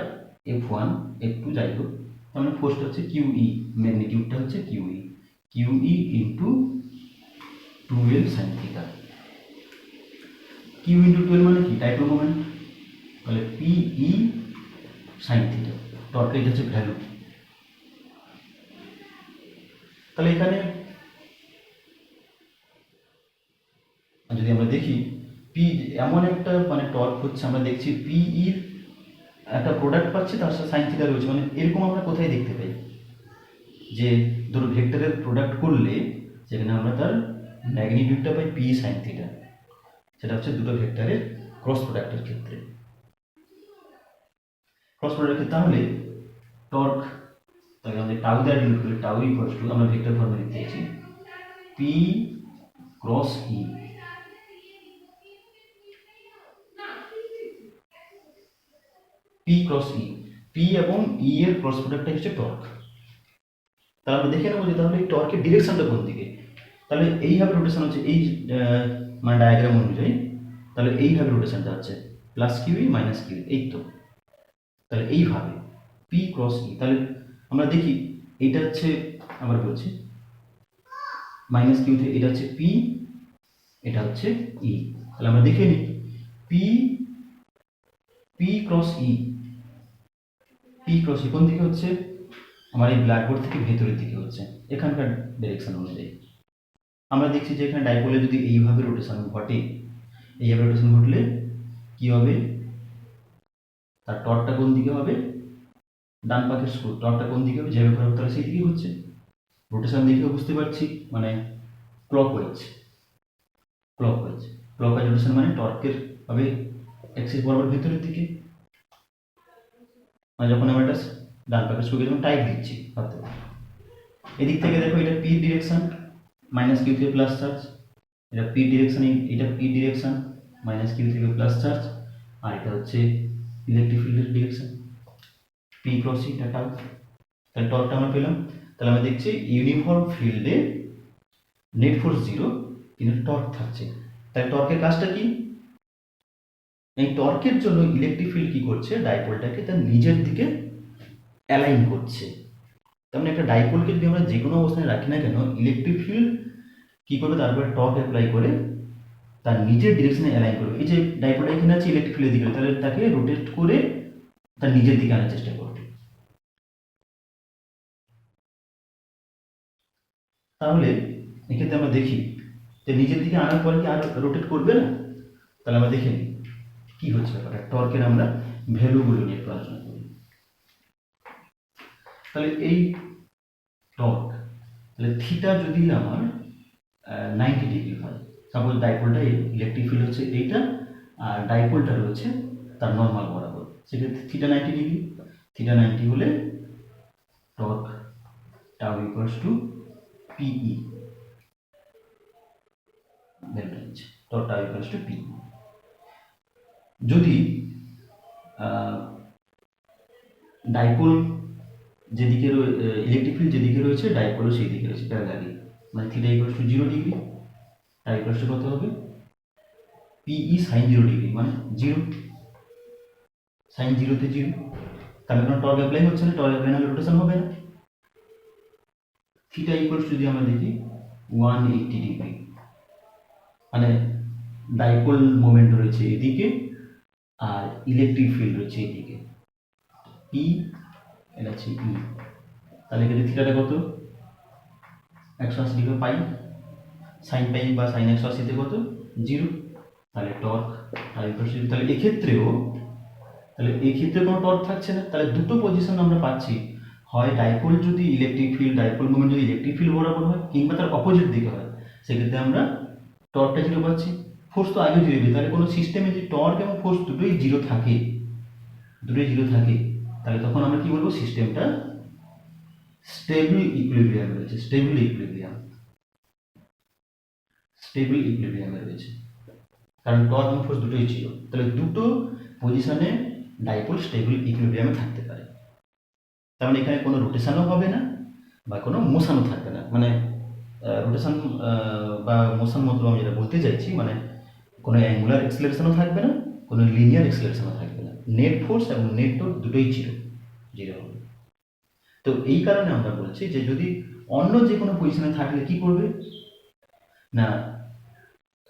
এফ ওয়ান এফ টু যাই হোক, তার মানে ফোর্সটা হচ্ছে কিউই, ম্যাগনিটিউডটা হচ্ছে Q E, Q E into 2l sine theta. Q into 2l মানে কি, ডাইপোল মোমেন্ট। তাহলে পিই সাইন থিটা, টর্কের এটা হচ্ছে ভ্যালু। তাহলে এখানে যদি আমরা দেখি পি এমন একটা মানে টর্ক হচ্ছে, আমরা দেখছি পিইর একটা প্রোডাক্ট পাচ্ছি তার সাথে সাইন থিটা রয়েছে। মানে এরকম আমরা কোথায় দেখতে পাই যে ধরো ভেক্টরের প্রোডাক্ট করলে সেখানে আমরা তার ম্যাগনিটিউডটা পাই পি সাইন থিটা, সেটা হচ্ছে দুটো ভেক্টরের ক্রস প্রোডাক্টের ক্ষেত্রে। ক্রস প্রোডাক্টের ক্ষেত্রে তাহলে টর্ক, তাহলে আমাদের টাউ দ্বারা ডিনোট করলে টাউ ইকুয়ালস টু, আমরা ভেক্টর ফর্মে লিখতে চাইছি P cross E. P cross E, P এবং ই এর ক্রস প্রোডাক্টটা হচ্ছে টর্ক। তাহলে আমরা দেখে নেবো যে তাহলে এই টর্কের ডিরেকশনটা কোন দিকে। তাহলে এইভাবে রোটেশন হচ্ছে এই মানে ডায়াগ্রাম অনুযায়ী, তাহলে এইভাবে রোটেশনটা হচ্ছে প্লাস কিউই মাইনাস কিউ, এই তো। তাহলে এইভাবে পি ক্রস ই, তাহলে আমরা দেখি এইটা হচ্ছে, আবার বলছি মাইনাস কিউ থেকে এটা হচ্ছে পি, এটা হচ্ছে ই। তাহলে আমরা দেখে নিই P P cross E, P cross E কোন দিকে হচ্ছে, আমার এই ব্ল্যাকবোর্ড থেকে ভেতরের দিকে হচ্ছে এখানকার ডিরেকশন অনুযায়ী। আমরা দেখছি যে এখানে ডাইপোলে যদি এইভাবে রোটেশন ঘটে, এইভাবে রোটেশন ঘটলে কি হবে, তার টর্কটা কোন দিকে হবে, ডান পাশের স্ক্রু টর্কটা কোন দিকে হবে, যেভাবে ঘোরাবে তাহলে সেই দিকে হচ্ছে। রোটেশন দেখেও বুঝতে পারছি মানে ক্লকওয়াইজ, ক্লকওয়াইজ ক্লকওয়াইজ রোটেশন মানে টর্কের হবে অ্যাক্সিস বরাবর ভেতরের দিকে। মানে যখন আমরা এটা ডান পাশের স্ক্রুকে যখন টাইট দিচ্ছি হাতে, এদিক থেকে দেখো এটা পি ডিরেকশন, মাইনাস কিউ থেকে প্লাস চার্জ, এটা পি ডিরেকশন, এটা পি ডিরেকশন মাইনাস কিউ থেকে প্লাস চার্জ, আর এটা হচ্ছে ইলেকট্রিক ফিল্ডের direction P cross E tata. তাহলে টর্কটা আমরা পেলাম। তাহলে আমরা দেখছি ইউনিফর্ম ফিল্ডে নেট ফোর্স জিরো কিন্তু টর্ক থাকছে। তাহলে টর্কের কাজটা কি? এই টর্কের জন্য ইলেকট্রিক ফিল্ড কি করছে, ডাইপোলটাকে তার নিজের দিকে অ্যালাইন করছে। তার মানে একটা ডাইপোলকে যদি আমরা যে কোনো অবস্থানে রাখি না কেন, ইলেকট্রিক ফিল্ড কি করবে, তারপরে টর্ক অ্যাপ্লাই করে তার নিজের ডিরেকশনে অ্যালাইন করবে। এই যে ডাইপোলটা এখানে আছে ইলেকট্রিক ফিল্ডের দিকে, তাহলে তাকে রোটেট করে তার নিজের দিকে আনার চেষ্টা করবে। তাহলে এক্ষেত্রে আমরা দেখি যে নিজের দিকে আনার পরে কি আর রোটেট করবে না? তাহলে আমরা দেখে নিই কি হচ্ছে ব্যাপারটা। টর্কের আমরা ভ্যালুগুলো নিয়ে একটু আলোচনা করি। তাহলে এই টর্ক, তাহলে থিটা যদি আমার 90 ডিগ্রি হয়, সাপোজ ডাইপোলটা ইলেকট্রিক ফিল্ড হচ্ছে এইটা, আর ডাইপোলটা রয়েছে তার নর্মাল বরাবর, সেক্ষেত্রে থিটা 90 ডিগ্রি। থিটা 90 হলে টর্ক টাউ ইকুয়ালস টু পিই, ভ্যালুটা নিচ্ছে টর্ক টাউ ইকুয়ালস টু পিই। যদি ডাইপোল যেদিকে ইলেকট্রিক ফিল্ড যেদিকে রয়েছে, ডাইপোলও সেই দিকে রয়েছে প্যারালালি, মানে theta equals two 0 degree, tau equals to কত হবে, পিই সাইন 0 ডিগ্রি, মানে 0, সাইন 0-তে 0। তাহলে কোনো টর্ক অ্যাপ্লাই হচ্ছে না, টর্ক অ্যাপ্লাই না হলে রোটেশন হবে না। থিটা ইকুয়ালস যদি আমরা দেখি 180 ডিগ্রি, মানে ডাইপোল মোমেন্ট রয়েছে এদিকে আর ইলেকট্রিক ফিল্ড রয়েছে এদিকে, পি এটা হচ্ছে ই। তাহলে এক্ষেত্রে থিটাটা কত, 180 ডিগ্রি পাই, সাইন পাই বা সাইন 180-তে কত, 0। তাহলে টর্ক আর তাহলে এক্ষেত্রেও, তাহলে এই ক্ষেত্রে কোনো টর্ক থাকছে না। তাহলে দুটো পজিশন আমরা পাচ্ছি, হয় ডাইপোল যদি ইলেকট্রিক ফিল্ড, ডাইপোল মোমেন্ট যদি ইলেকট্রিক ফিল্ড বরাবর হয়, কিংবা তার অপোজিট দিকে হয়, সেক্ষেত্রে আমরা টর্কটা 0 পাচ্ছি, ফোর্স তো আগে 0। তাহলে কোনো সিস্টেমে যদি টর্ক এবং ফোর্স দুটোই 0 থাকে, তাহলে তখন আমরা কি বলবো, সিস্টেমটা স্টেবল ইকুইলিব্রিয়ামে রয়েছে, স্টেবল ইকুইলিব্রিয়ামে রয়েছে, কারণ টর্ক এবং ফোর্স দুটোই 0। তাহলে দুটো পজিশনে ডাইপোল স্টেবল ইকুইলিব্রিয়ামে থাকতে পারে। তার মানে এখানে কোনো রোটেশনও হবে না বা কোনো মোশনও থাকবে না। মানে রোটেশন বা মোশন মতলব আমি যেটা বলতে চাইছি, মানে কোনো অ্যাঙ্গুলার এক্সেলারেশনও থাকবে না, কোনো লিনিয়ার এক্সেলারেশনও থাকবে না। নেট ফোর্স এবং নেট টর্ক দুটোই 0 হবে। তো এই কারণে আমরা বলছি যে যদি অন্য যে কোনো পজিশনে থাকলে কি করবে না,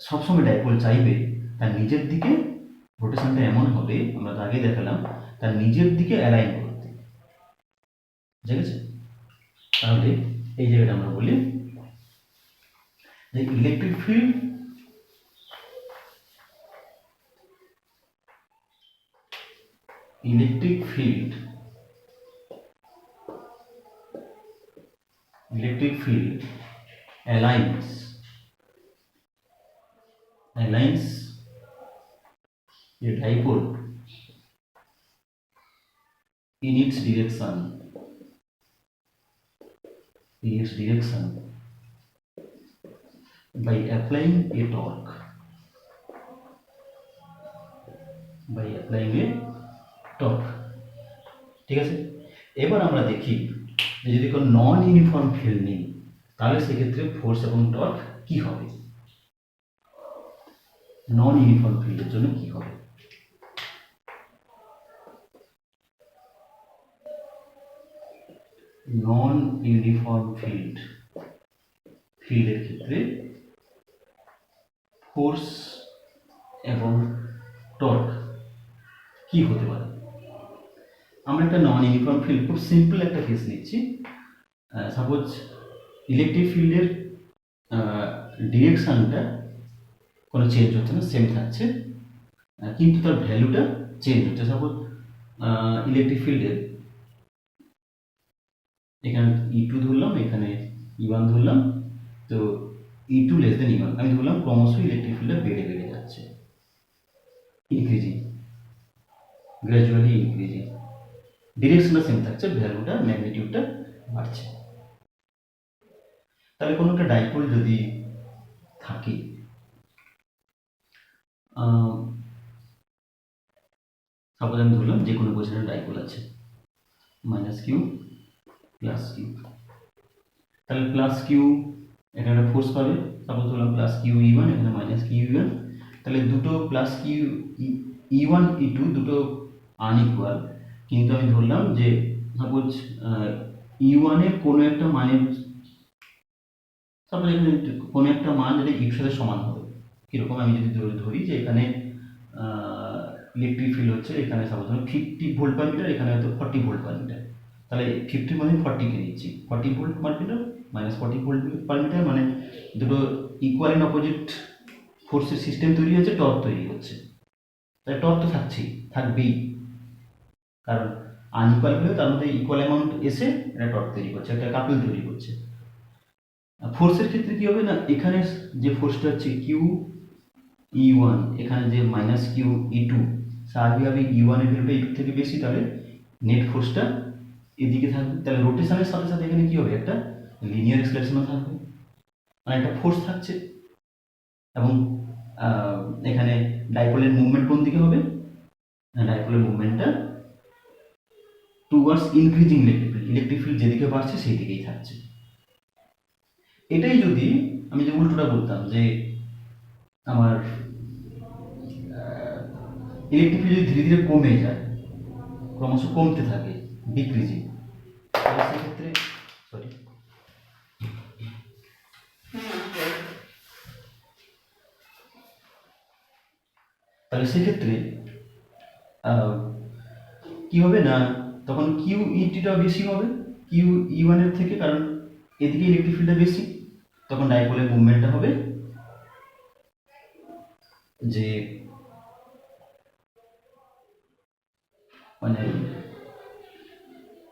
সবসময় ডাইপোল চাইবে তার নিজের দিকে রোটেশনটা এমন হবে, আমরা আগে দেখালাম, তার নিজের দিকে অ্যালাইন করতে, ঠিক আছে? তাহলে এই জায়গাটা আমরা বলি যে electric field aligns a dipole in its direction by applying a torque, ঠিক আছে? এবার আমরা দেখি যে যদি কোনো নন ইউনিফর্ম ফিল্ড নেই, তাহলে সেক্ষেত্রে ফোর্স এবং টর্ক কি হবে, নন ইউনিফর্ম ফিল্ডের জন্য কি হবে। নন ইউনিফর্ম ফিল্ডের ক্ষেত্রে ফোর্স এবং টর্ক কি হতে পারে। আমরা একটা নন ইউনিফর্ম ফিল্ড, খুব সিম্পল একটা কেস নিচ্ছি। সাপোজ ইলেকট্রিক ফিল্ডের ডিরেকশনটা কোনো চেঞ্জ হচ্ছে না, সেম থাকছে, কিন্তু তার ভ্যালুটা চেঞ্জ হচ্ছে। সাপোজ ইলেকট্রিক ফিল্ডের এখানে E2 ধরলাম, এখানে E1 ধরলাম, তো E2 লেস দেন E1 আমি ধরলাম, ক্রমশ ইলেকট্রিক ফিল্ডটা বেড়ে যাচ্ছে, গ্র্যাজুয়ালি ইনক্রিজিং, ডিরেকশনটা সেম থাকছে, ভ্যালুটা ম্যাগনিটিউডটা বাড়ছে। তাহলে কোনো একটা ডাইপোল যদি থাকে, সাপোজ আমি ধরলাম যে কোনো পজিশনে ডাইপোল আছে, -q + q, তাহলে +q এখানে একটা ফোর্স পাবে, সাপোজ ধরলাম প্লাস কিউ ই ওয়ান, এখানে মাইনাস কিউ ই ওয়ান। তাহলে দুটো plus Q E one E two দুটো আনইকুয়াল, কিন্তু আমি ধরলাম যে সাপোজ ই ওয়ানের কোনো একটা মানের, সাপোজ এখানে কোনো একটা মান যেটা ইর সাথে সমান হবে। কীরকম, আমি যদি ধরি যে এখানে ইলেকট্রিক ফিল্ড হচ্ছে, এখানে সাপোজ ধরুন 50 ভোল্ট পার মিটার, এখানে হয়তো 40 ভোল্ট পার মিটার। তাহলে 50 মানে 40কে নিচ্ছি, 40 volt per metre minus 40 volt per metre, মানে দুটো ইকুয়াল অ্যান্ড অপোজিট ফোর্সের সিস্টেম তৈরি হচ্ছে, টর্ক তৈরি হচ্ছে। তাই টর্ক তো থাকছেই, থাকবেই, কারণ আনইকুয়াল হলেও তার মধ্যে ইকুয়াল অ্যামাউন্ট এসে একটা টর্ক তৈরি করছে, একটা কাপল তৈরি করছে। ফোর্সের ক্ষেত্রে কি হবে না, এখানে যে ফোর্সটা হচ্ছে কিউ ই ওয়ান, এখানে যে মাইনাস কিউ ই টু, স্বাভাবিকভাবে ই ওয়ানের ভ্যালুটা ই টু থেকে বেশি, তাহলে নেট ফোর্সটা এদিকে থাকবে। তাহলে রোটেশনের সাথে সাথে এখানে কি হবে, একটা লিনিয়ার এক্সেলারেশনও থাকবে, মানে একটা ফোর্স থাকছে। এবং এখানে ডাইপোলের মুভমেন্ট কোন দিকে হবে, ডাইপোলের মুভমেন্টটা towards increasing electric field, electric field যেদিকে বাড়ছে সেই দিকেই থাকছে। এটাই যদি আমি যে উল্টোটা বলতাম যে আমার ইলেকট্রিক ফিল্ড যদি ধীরে ধীরে কমে যায়, ক্রমশ কমতে থাকে, ডিক্রিজিং, তাহলে সেক্ষেত্রে সরি তাহলে সেক্ষেত্রে কি হবে না, তখন কিউ ইটিটা বেশি হবে কিউ ই ওয়ানের থেকে, কারণ এদিকে ইলেকট্রিক ফিল্ডটা বেশি। তখন ডাইপোলের মুভমেন্টটা হবে যে মানে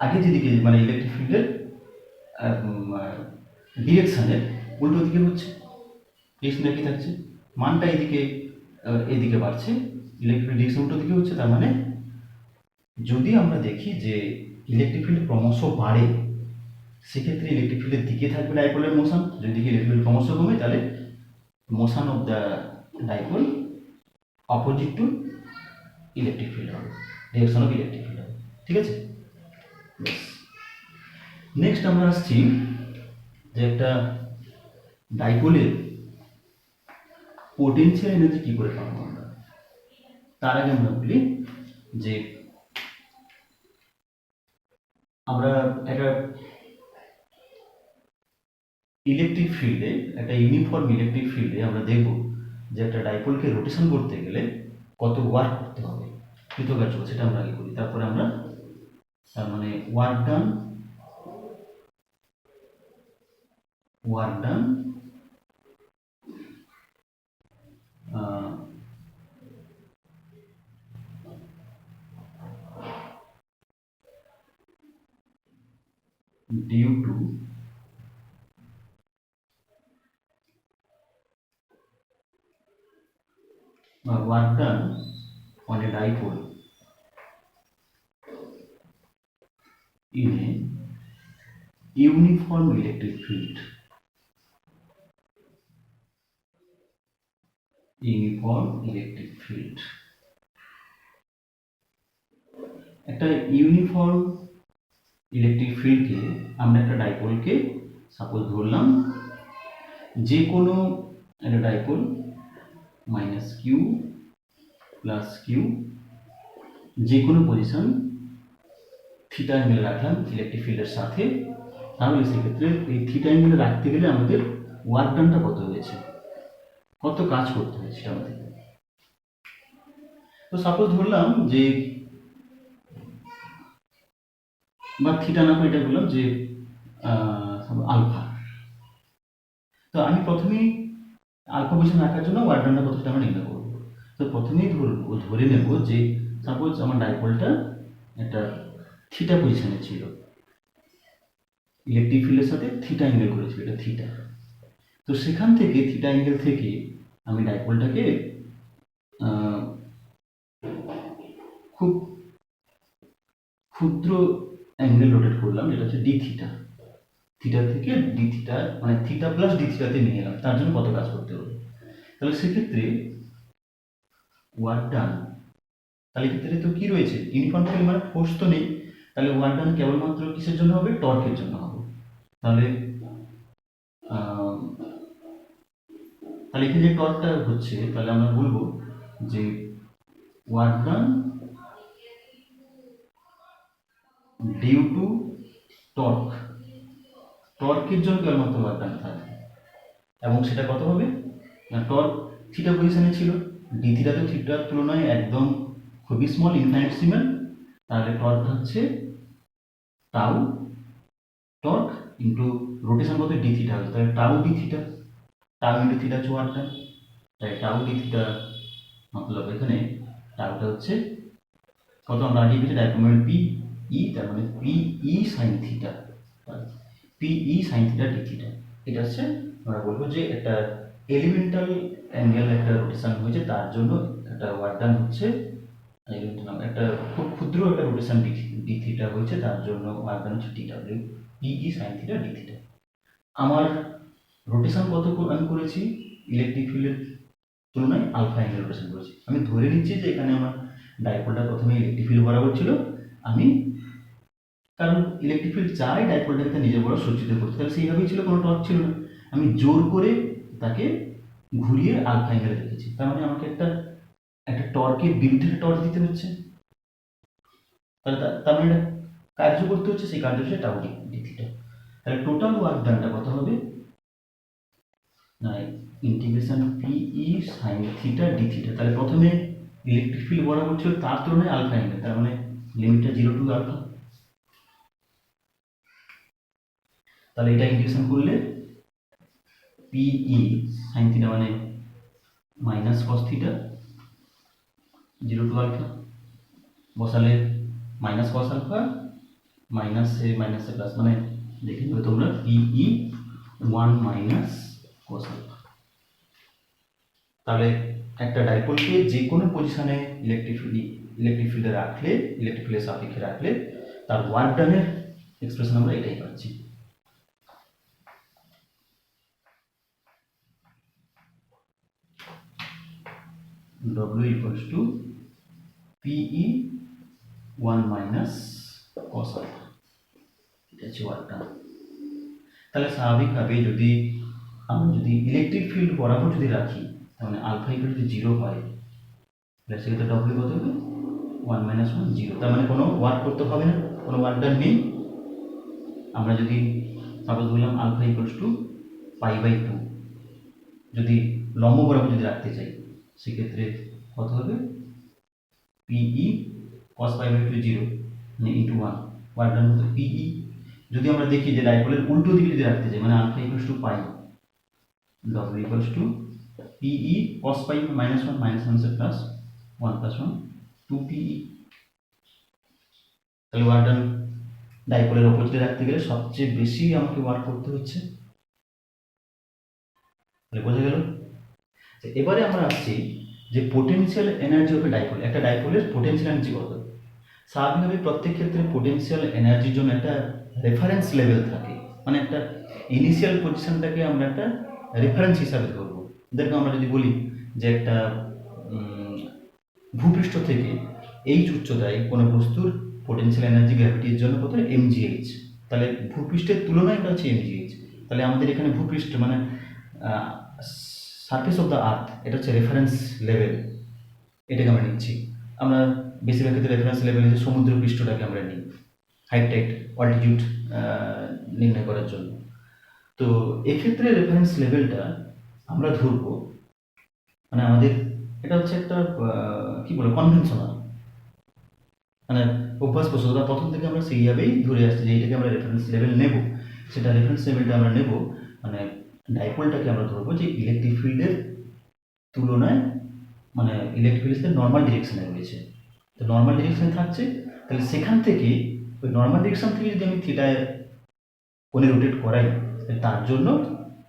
আগে যেদিকে মানে ইলেকট্রিক ফিল্ডের ডিরেকশানের উল্টো দিকে হচ্ছে, ডিরেকশনটা কি থাকছে, মানটা এদিকে এদিকে বাড়ছে, ইলেকট্রিক ডিরেকশন উল্টো দিকে হচ্ছে। তার মানে যদি আমরা দেখি যে ইলেকট্রিক ফিল্ড ক্রমশ বাড়ে, সেক্ষেত্রে ইলেকট্রিক ফিল্ডের দিকে থাকবে ডাইপোলের মোশন। যদি ইলেকট্রিক ফিল্ড ক্রমশ কমে, তাহলে motion of the dipole opposite to electric field হবে, ডিরেকশন অফ ইলেকট্রিক ফিল্ড হবে। ঠিক আছে, নেক্সট আমরা আসছি যে একটা ডাইপোলের পোটেনশিয়াল এনার্জি কি করে পাবো আমরা। তার আগে আমরা বলি যে আমরা একটা ইলেকট্রিক ফিল্ডে, একটা ইউনিফর্ম ইলেকট্রিক ফিল্ডে আমরা দেখব যে একটা ডাইপোলকে রোটেশন করতে গেলে কত ওয়ার্ক করতে হবে, কৃতকার্য, সেটা আমরা আগে করি। তারপরে আমরা তার মানে work done due to work done on a dipole in a uniform electric field. Uniform electric field. একটা ইউনিফর্ম ইলেকট্রিক ফিল্ডকে আমরা একটা ডাইপোলকে সাপোজ ধরলাম যে কোনো একটা dipole minus Q plus Q, যে কোনো পজিশন থিটা অ্যাঙ্গেলে রাখলাম ইলেকট্রিক ফিল্ডের সাথে। তাহলে সেক্ষেত্রে এই থিটা অ্যাঙ্গেলে রাখতে গেলে আমাদের ওয়ার্ক ডানটা কত হয়েছে, কত কাজ করতে হয়েছে সেটা আমাদের। তো সাপোজ ধরলাম যে বা থিটা না করে এটা বললাম যে আলফা। তো আমি প্রথমেই আলফা পজিশন রাখার জন্য ওয়ার্ক ডানটা কত সেটা আমরা নির্ণয় করবো। তো প্রথমেই ধরে নেব যে সাপোজ আমার ডাইপোলটা একটা থিটা পজিশনে ছিল, ইলেকট্রিক ফিল্ডের সাথে থিটা অ্যাঙ্গেল করেছিল, এটা থিটা। তো সেখান থেকে থিটা অ্যাঙ্গেল থেকে আমি ডাইপোলটাকে খুব ক্ষুদ্র অ্যাঙ্গেল রোটেট করলাম, যেটা হচ্ছে ডি থিটা। থিটা থেকে ডি থিটা মানে থিটা প্লাস ডি থিটাতে নিয়ে এলাম, তার জন্য কত কাজ করতে হবে। তাহলে সেক্ষেত্রে ওয়ার্ক ডান, তাহলে ক্ষেত্রে তো কি রয়েছে, ইউনিফর্ম ফিল্ড মানে ফোর্স তো নেই, তাহলে ওয়ার্ক ডান কেবলমাত্র কিসের জন্য হবে, টর্কের জন্য হবে। তাহলে তাহলে এখানে যে টর্কটা হচ্ছে তাহলে আমরা বলবো যে work done due to torque, টর্কের জন্য কেবলমাত্র ওয়ার্ক ডান থাকে, এবং সেটা কত হবে না, টর্ক থিটা পজিশনে ছিল, ডি থিটা তো থিটার তুলনায় একদম খুবই স্মল ইনফাইনিটেসিমাল, তাহলে টর্ক হচ্ছে টাউ টর্ক ইন্টু রোটেশন কত ডি থিটা হবে, তাহলে tau D theta, tau into theta হচ্ছে ওয়ার্ক ডান, তাই টাউ ডি থিটা মতলব এখানে টাউটা হচ্ছে কত, আমরা আগে পেয়েছি ডাইরেক্ট মোমেন্ট পি ই, তার মানে P E sine theta, P E sine theta d theta. এটা হচ্ছে আমরা বলবো যে একটা এলিমেন্টাল অ্যাঙ্গেল একটা রোটেশন হয়েছে, তার জন্য একটা ওয়ার্ক ডান হচ্ছে একটা খুব ক্ষুদ্র একটা রোটেশন ডি থিটা হয়েছে, তার জন্য ওয়ার্ক ডান হচ্ছে T W P E sine theta d theta. আমার রোটেশন কত আমি করেছি ইলেকট্রিক ফিল্ডের তুলনায় আলফা অ্যাঙ্গেল রোটেশন করেছি। আমি ধরে নিচ্ছি যে এখানে আমার ডাইপোলটা প্রথমে ইলেকট্রিক ফিল্ড বরাবর ছিল, আমি কারণ ইলেকট্রিক ফিল্ড চাই ডাইপোলটাকে নিজের বরাবর সজ্জিত করতে, তাহলে সেইভাবেই ছিল, কোনো টর্ক ছিল না, আমি জোর করে তাকে ঘুরিয়ে আলফা অ্যাঙ্গেলে রেখেছি, তার মানে আমাকে একটা একটা টর্কের বিরুদ্ধে টর্ক দিতে হচ্ছে, তাহলে তার মানে কার্য করতে হচ্ছে, সেই কার্য হচ্ছে টাউ ডি থিটা। তাহলে টোটাল ওয়ার্ক ডানটা কত হবে না integration P E sine theta d theta, তাহলে প্রথমে ইলেকট্রিক ফিল্ড বরাবর ছিল তার তুলনায় আলফা অ্যাঙ্গেল, তার মানে লিমিটটা 0 টু আলফা, তাহলে এটা ইন্টিগ্রেশন করলে পি ই সাইন থিটা মানে minus cos theta 0 to alpha, বসালে মাইনাস কস আলফা মাইনাসে মাইনাসে প্লাস, মানে দেখে নেবে তোমরা P E 1 minus cos alpha. তাহলে একটা ডাইপোলকে যে কোনো পজিশনে ইলেকট্রিক ফিল্ডে রাখলে, ইলেকট্রিক ফিল্ডের সাপেক্ষে রাখলে তার ওয়ার্ক ডানের এক্সপ্রেশন আমরা এটাই পাচ্ছি। W equals to PE 1 minus cos alpha, এটা হচ্ছে ওয়ার্ক ডান। তাহলে স্বাভাবিকভাবে যদি আমরা যদি ইলেকট্রিক ফিল্ড বরাবর যদি রাখি, তাহলে আলফা ইকুয়াল যদি 0 হয়, তাহলে সেক্ষেত্রে ডব্লিউ কত হবে 1 মাইনাস 1 0, তার মানে কোনো ওয়ার্ক করতে হবে না, কোনো ওয়ার্ক ডান নেই। আমরা যদি সাপোজ বললাম আলফা ইকুয়ালস টু π/2, যদি লম্ব বরাবর যদি রাখতে চাই, সেক্ষেত্রে কত হবে পিই cos π/2 0 মানে ইন্টু 1, ওয়ার্ক ডান হতো পিই। যদি আমরা দেখি যে ডাইপোলের উল্টো দিকে যদি রাখতে চাই, মানে alpha equals to pi, W equals to p E cos π minus 1 minus 1 plus 1 plus 1 2 p E. তাহলে ওয়ার্ক ডান ডাইপোলের অপোজিটে রাখতে গেলে সবচেয়ে বেশি আমাকে ওয়ার্ক করতে হচ্ছে, তাহলে বোঝা গেল। এবারে আমরা আসছি যে potential energy of a dipole, একটা ডাইপোলের পোটেনশিয়াল এনার্জি কত। স্বাভাবিকভাবে প্রত্যেক ক্ষেত্রে পোটেনশিয়াল এনার্জির জন্য একটা রেফারেন্স লেভেল থাকে, মানে একটা ইনিশিয়াল পজিশনটাকে আমরা একটা রেফারেন্স হিসাবে ধরবো। দেখো আমরা যদি বলি যে একটা ভূপৃষ্ঠ থেকে এইচ উচ্চতায় কোনো বস্তুর পোটেনশিয়াল এনার্জি গ্র্যাভিটির জন্য কত mgh, তাহলে ভূপৃষ্ঠের তুলনায় এটা হচ্ছে mgh। তাহলে আমাদের এখানে ভূপৃষ্ঠ মানে সারফেস অফ দ্য আর্থ, এটা হচ্ছে রেফারেন্স লেভেল, এটাকে আমরা নিচ্ছি। আমরা বেশিরভাগ ক্ষেত্রে রেফারেন্স লেভেল হচ্ছে সমুদ্র পৃষ্ঠটাকে আমরা নিই হাইট টাইট অল্টিটিউড নির্ণয় করার জন্য। তো এক্ষেত্রে রেফারেন্স লেভেলটা আমরা ধরবো, মানে আমাদের এটা হচ্ছে একটা কি বলে কনভেনশনাল, মানে অভ্যাসবশত প্রথম থেকে আমরা সেইভাবেই ধরে আসছি যে এইটাকে আমরা রেফারেন্স লেভেল নেব। সেটা রেফারেন্স লেভেলটা আমরা নেব, মানে ডাইপোলটাকে আমরা ধরবো যে ইলেকট্রিক ফিল্ডের তুলনায়, মানে ইলেকট্রিক ফিল্ডের নর্মাল ডিরেকশনে রয়েছে, তো নর্মাল ডিরেকশনে থাকছে, তাহলে সেখান থেকে ওই নর্মাল ডিরেকশন থেকে যদি আমি থিটায় কোণে রোটেট করাই, তার জন্য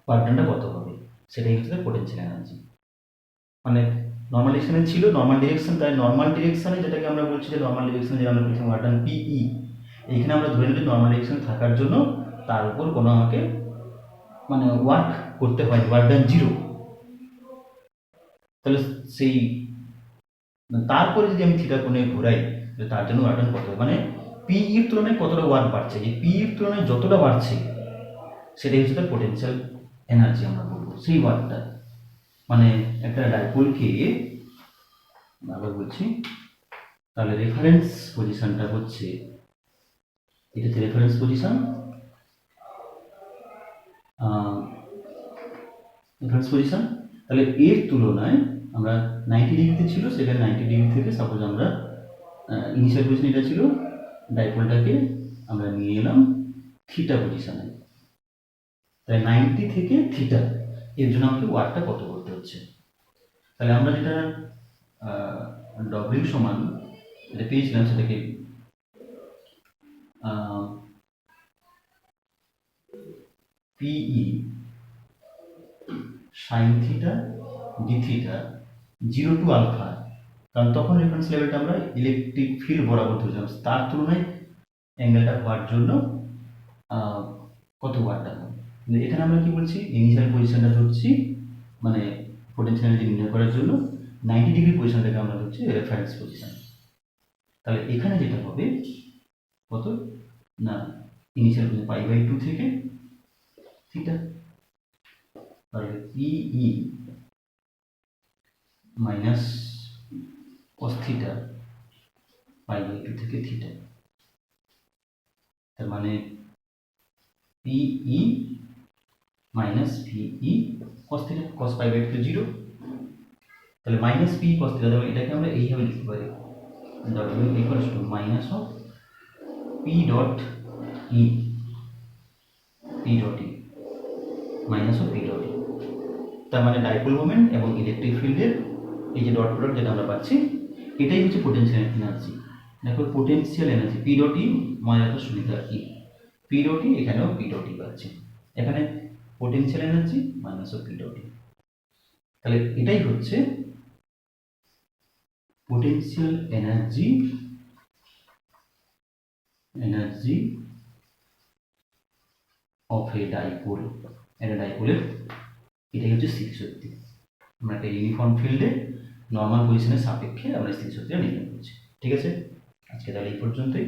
ওয়ার্ক ডানটা কত হবে, সেটাই হচ্ছে পোটেনশিয়াল এনার্জি। মানে নর্মাল ডিরেকশনে ছিল, নর্মাল ডিরেকশন, তাই নর্মাল ডিরেকশনে যেটাকে আমরা বলছি যে নর্মাল ডিরেকশনে যে আমরা বলছি ওয়ার্ক ডান পিই, এইখানে আমরা ধরে নিই নর্মাল ডিরেকশনে থাকার জন্য তার উপর কোনো আমাকে মানে ওয়ার্ক করতে হয়, ওয়ার্ক ডান 0। তাহলে সেই তারপরে যদি আমি থিটা কোণে ঘোরাই, তার জন্য ওয়ার্ক ডান কত হবে, মানে পিইর তুলনায় কতটা ওয়ার্ক বাড়ছে, যে পিইর তুলনায় যতটা বাড়ছে সেটাই হচ্ছে তার পোটেনশিয়াল এনার্জি আমরা বলবো, সেই ওয়ার্কটা। মানে একটা ডাইপোলকে, আবার বলছি, তাহলে রেফারেন্স পজিশনটা হচ্ছে, এটা হচ্ছে রেফারেন্স পজিশন। রেফারেন্স পজিশন, তাহলে এর তুলনায় আমরা 90 ডিগ্রিতে ছিল, সেখানে 90 ডিগ্রি থেকে সাপোজ আমরা ইনিশিয়াল পজিশন এটা ছিল, ডাইপোলটাকে আমরা নিয়ে এলাম থিটা পজিশনে। তাই 90 থেকে থিটা, এর জন্য আমাকে ওয়ার্কটা কত করতে হচ্ছে। তাহলে আমরা যেটা ডব্লিউ সমান যেটা পেয়েছিলাম, সেটাকে p E sine theta d theta 0 to alpha, কারণ তখন রেফারেন্স লেভেলটা আমরা ইলেকট্রিক ফিল্ড বরাবর ধরেছিলাম, তার তুলনায় অ্যাঙ্গেলটা হওয়ার জন্য কত ওয়াটটা হবে। কিন্তু এখানে আমরা কি বলছি, ইনিশিয়াল পজিশনটা ধরছি, মানে পোটেনশিয়াল এনার্জি নির্ণয় করার জন্য 90 ডিগ্রি পজিশনটাকে আমরা ধরছি রেফারেন্স পজিশন। তাহলে এখানে যেটা হবে কত না, ইনিশিয়াল পজিশন π/2 থেকে থিটা, তাহলে পিই মাইনাস cos থিটা π/2 থেকে থিটা, তার মানে পিই মাইনাস পিই cos থিটা, cos π/2 তো 0, তাহলে মাইনাস পি cos থিটা, তাহলে এটাকে আমরা এইভাবে লিখতে পারি, w equals to minus of p dot E, p dot E minus of p dot E. তার মানে ডাইপোল মোমেন্ট এবং ইলেকট্রিক ফিল্ডের এই যে ডট প্রোডাক্ট যেটা আমরা পাচ্ছি, এটাই হচ্ছে পোটেনশিয়াল এনার্জি। দেখো পোটেনশিয়াল এনার্জি পি ডট ই, মনে রাখার সুবিধা ই, পি ডট ই, এখানেও পি ডট ই পাচ্ছি, এখানে potential energy minus of p dot E. তাহলে এটাই হচ্ছে potential energy, energy of a dipole. এটা ডাইপোলের, এটাই হচ্ছে স্থিতিশক্তি। আমরা একটা ইউনিফর্ম ফিল্ডে নর্মাল পজিশনের সাপেক্ষে আমরা স্থিতিশক্তিটা নির্ণয় করছি। ঠিক আছে, আজকে তাহলে এই পর্যন্তই।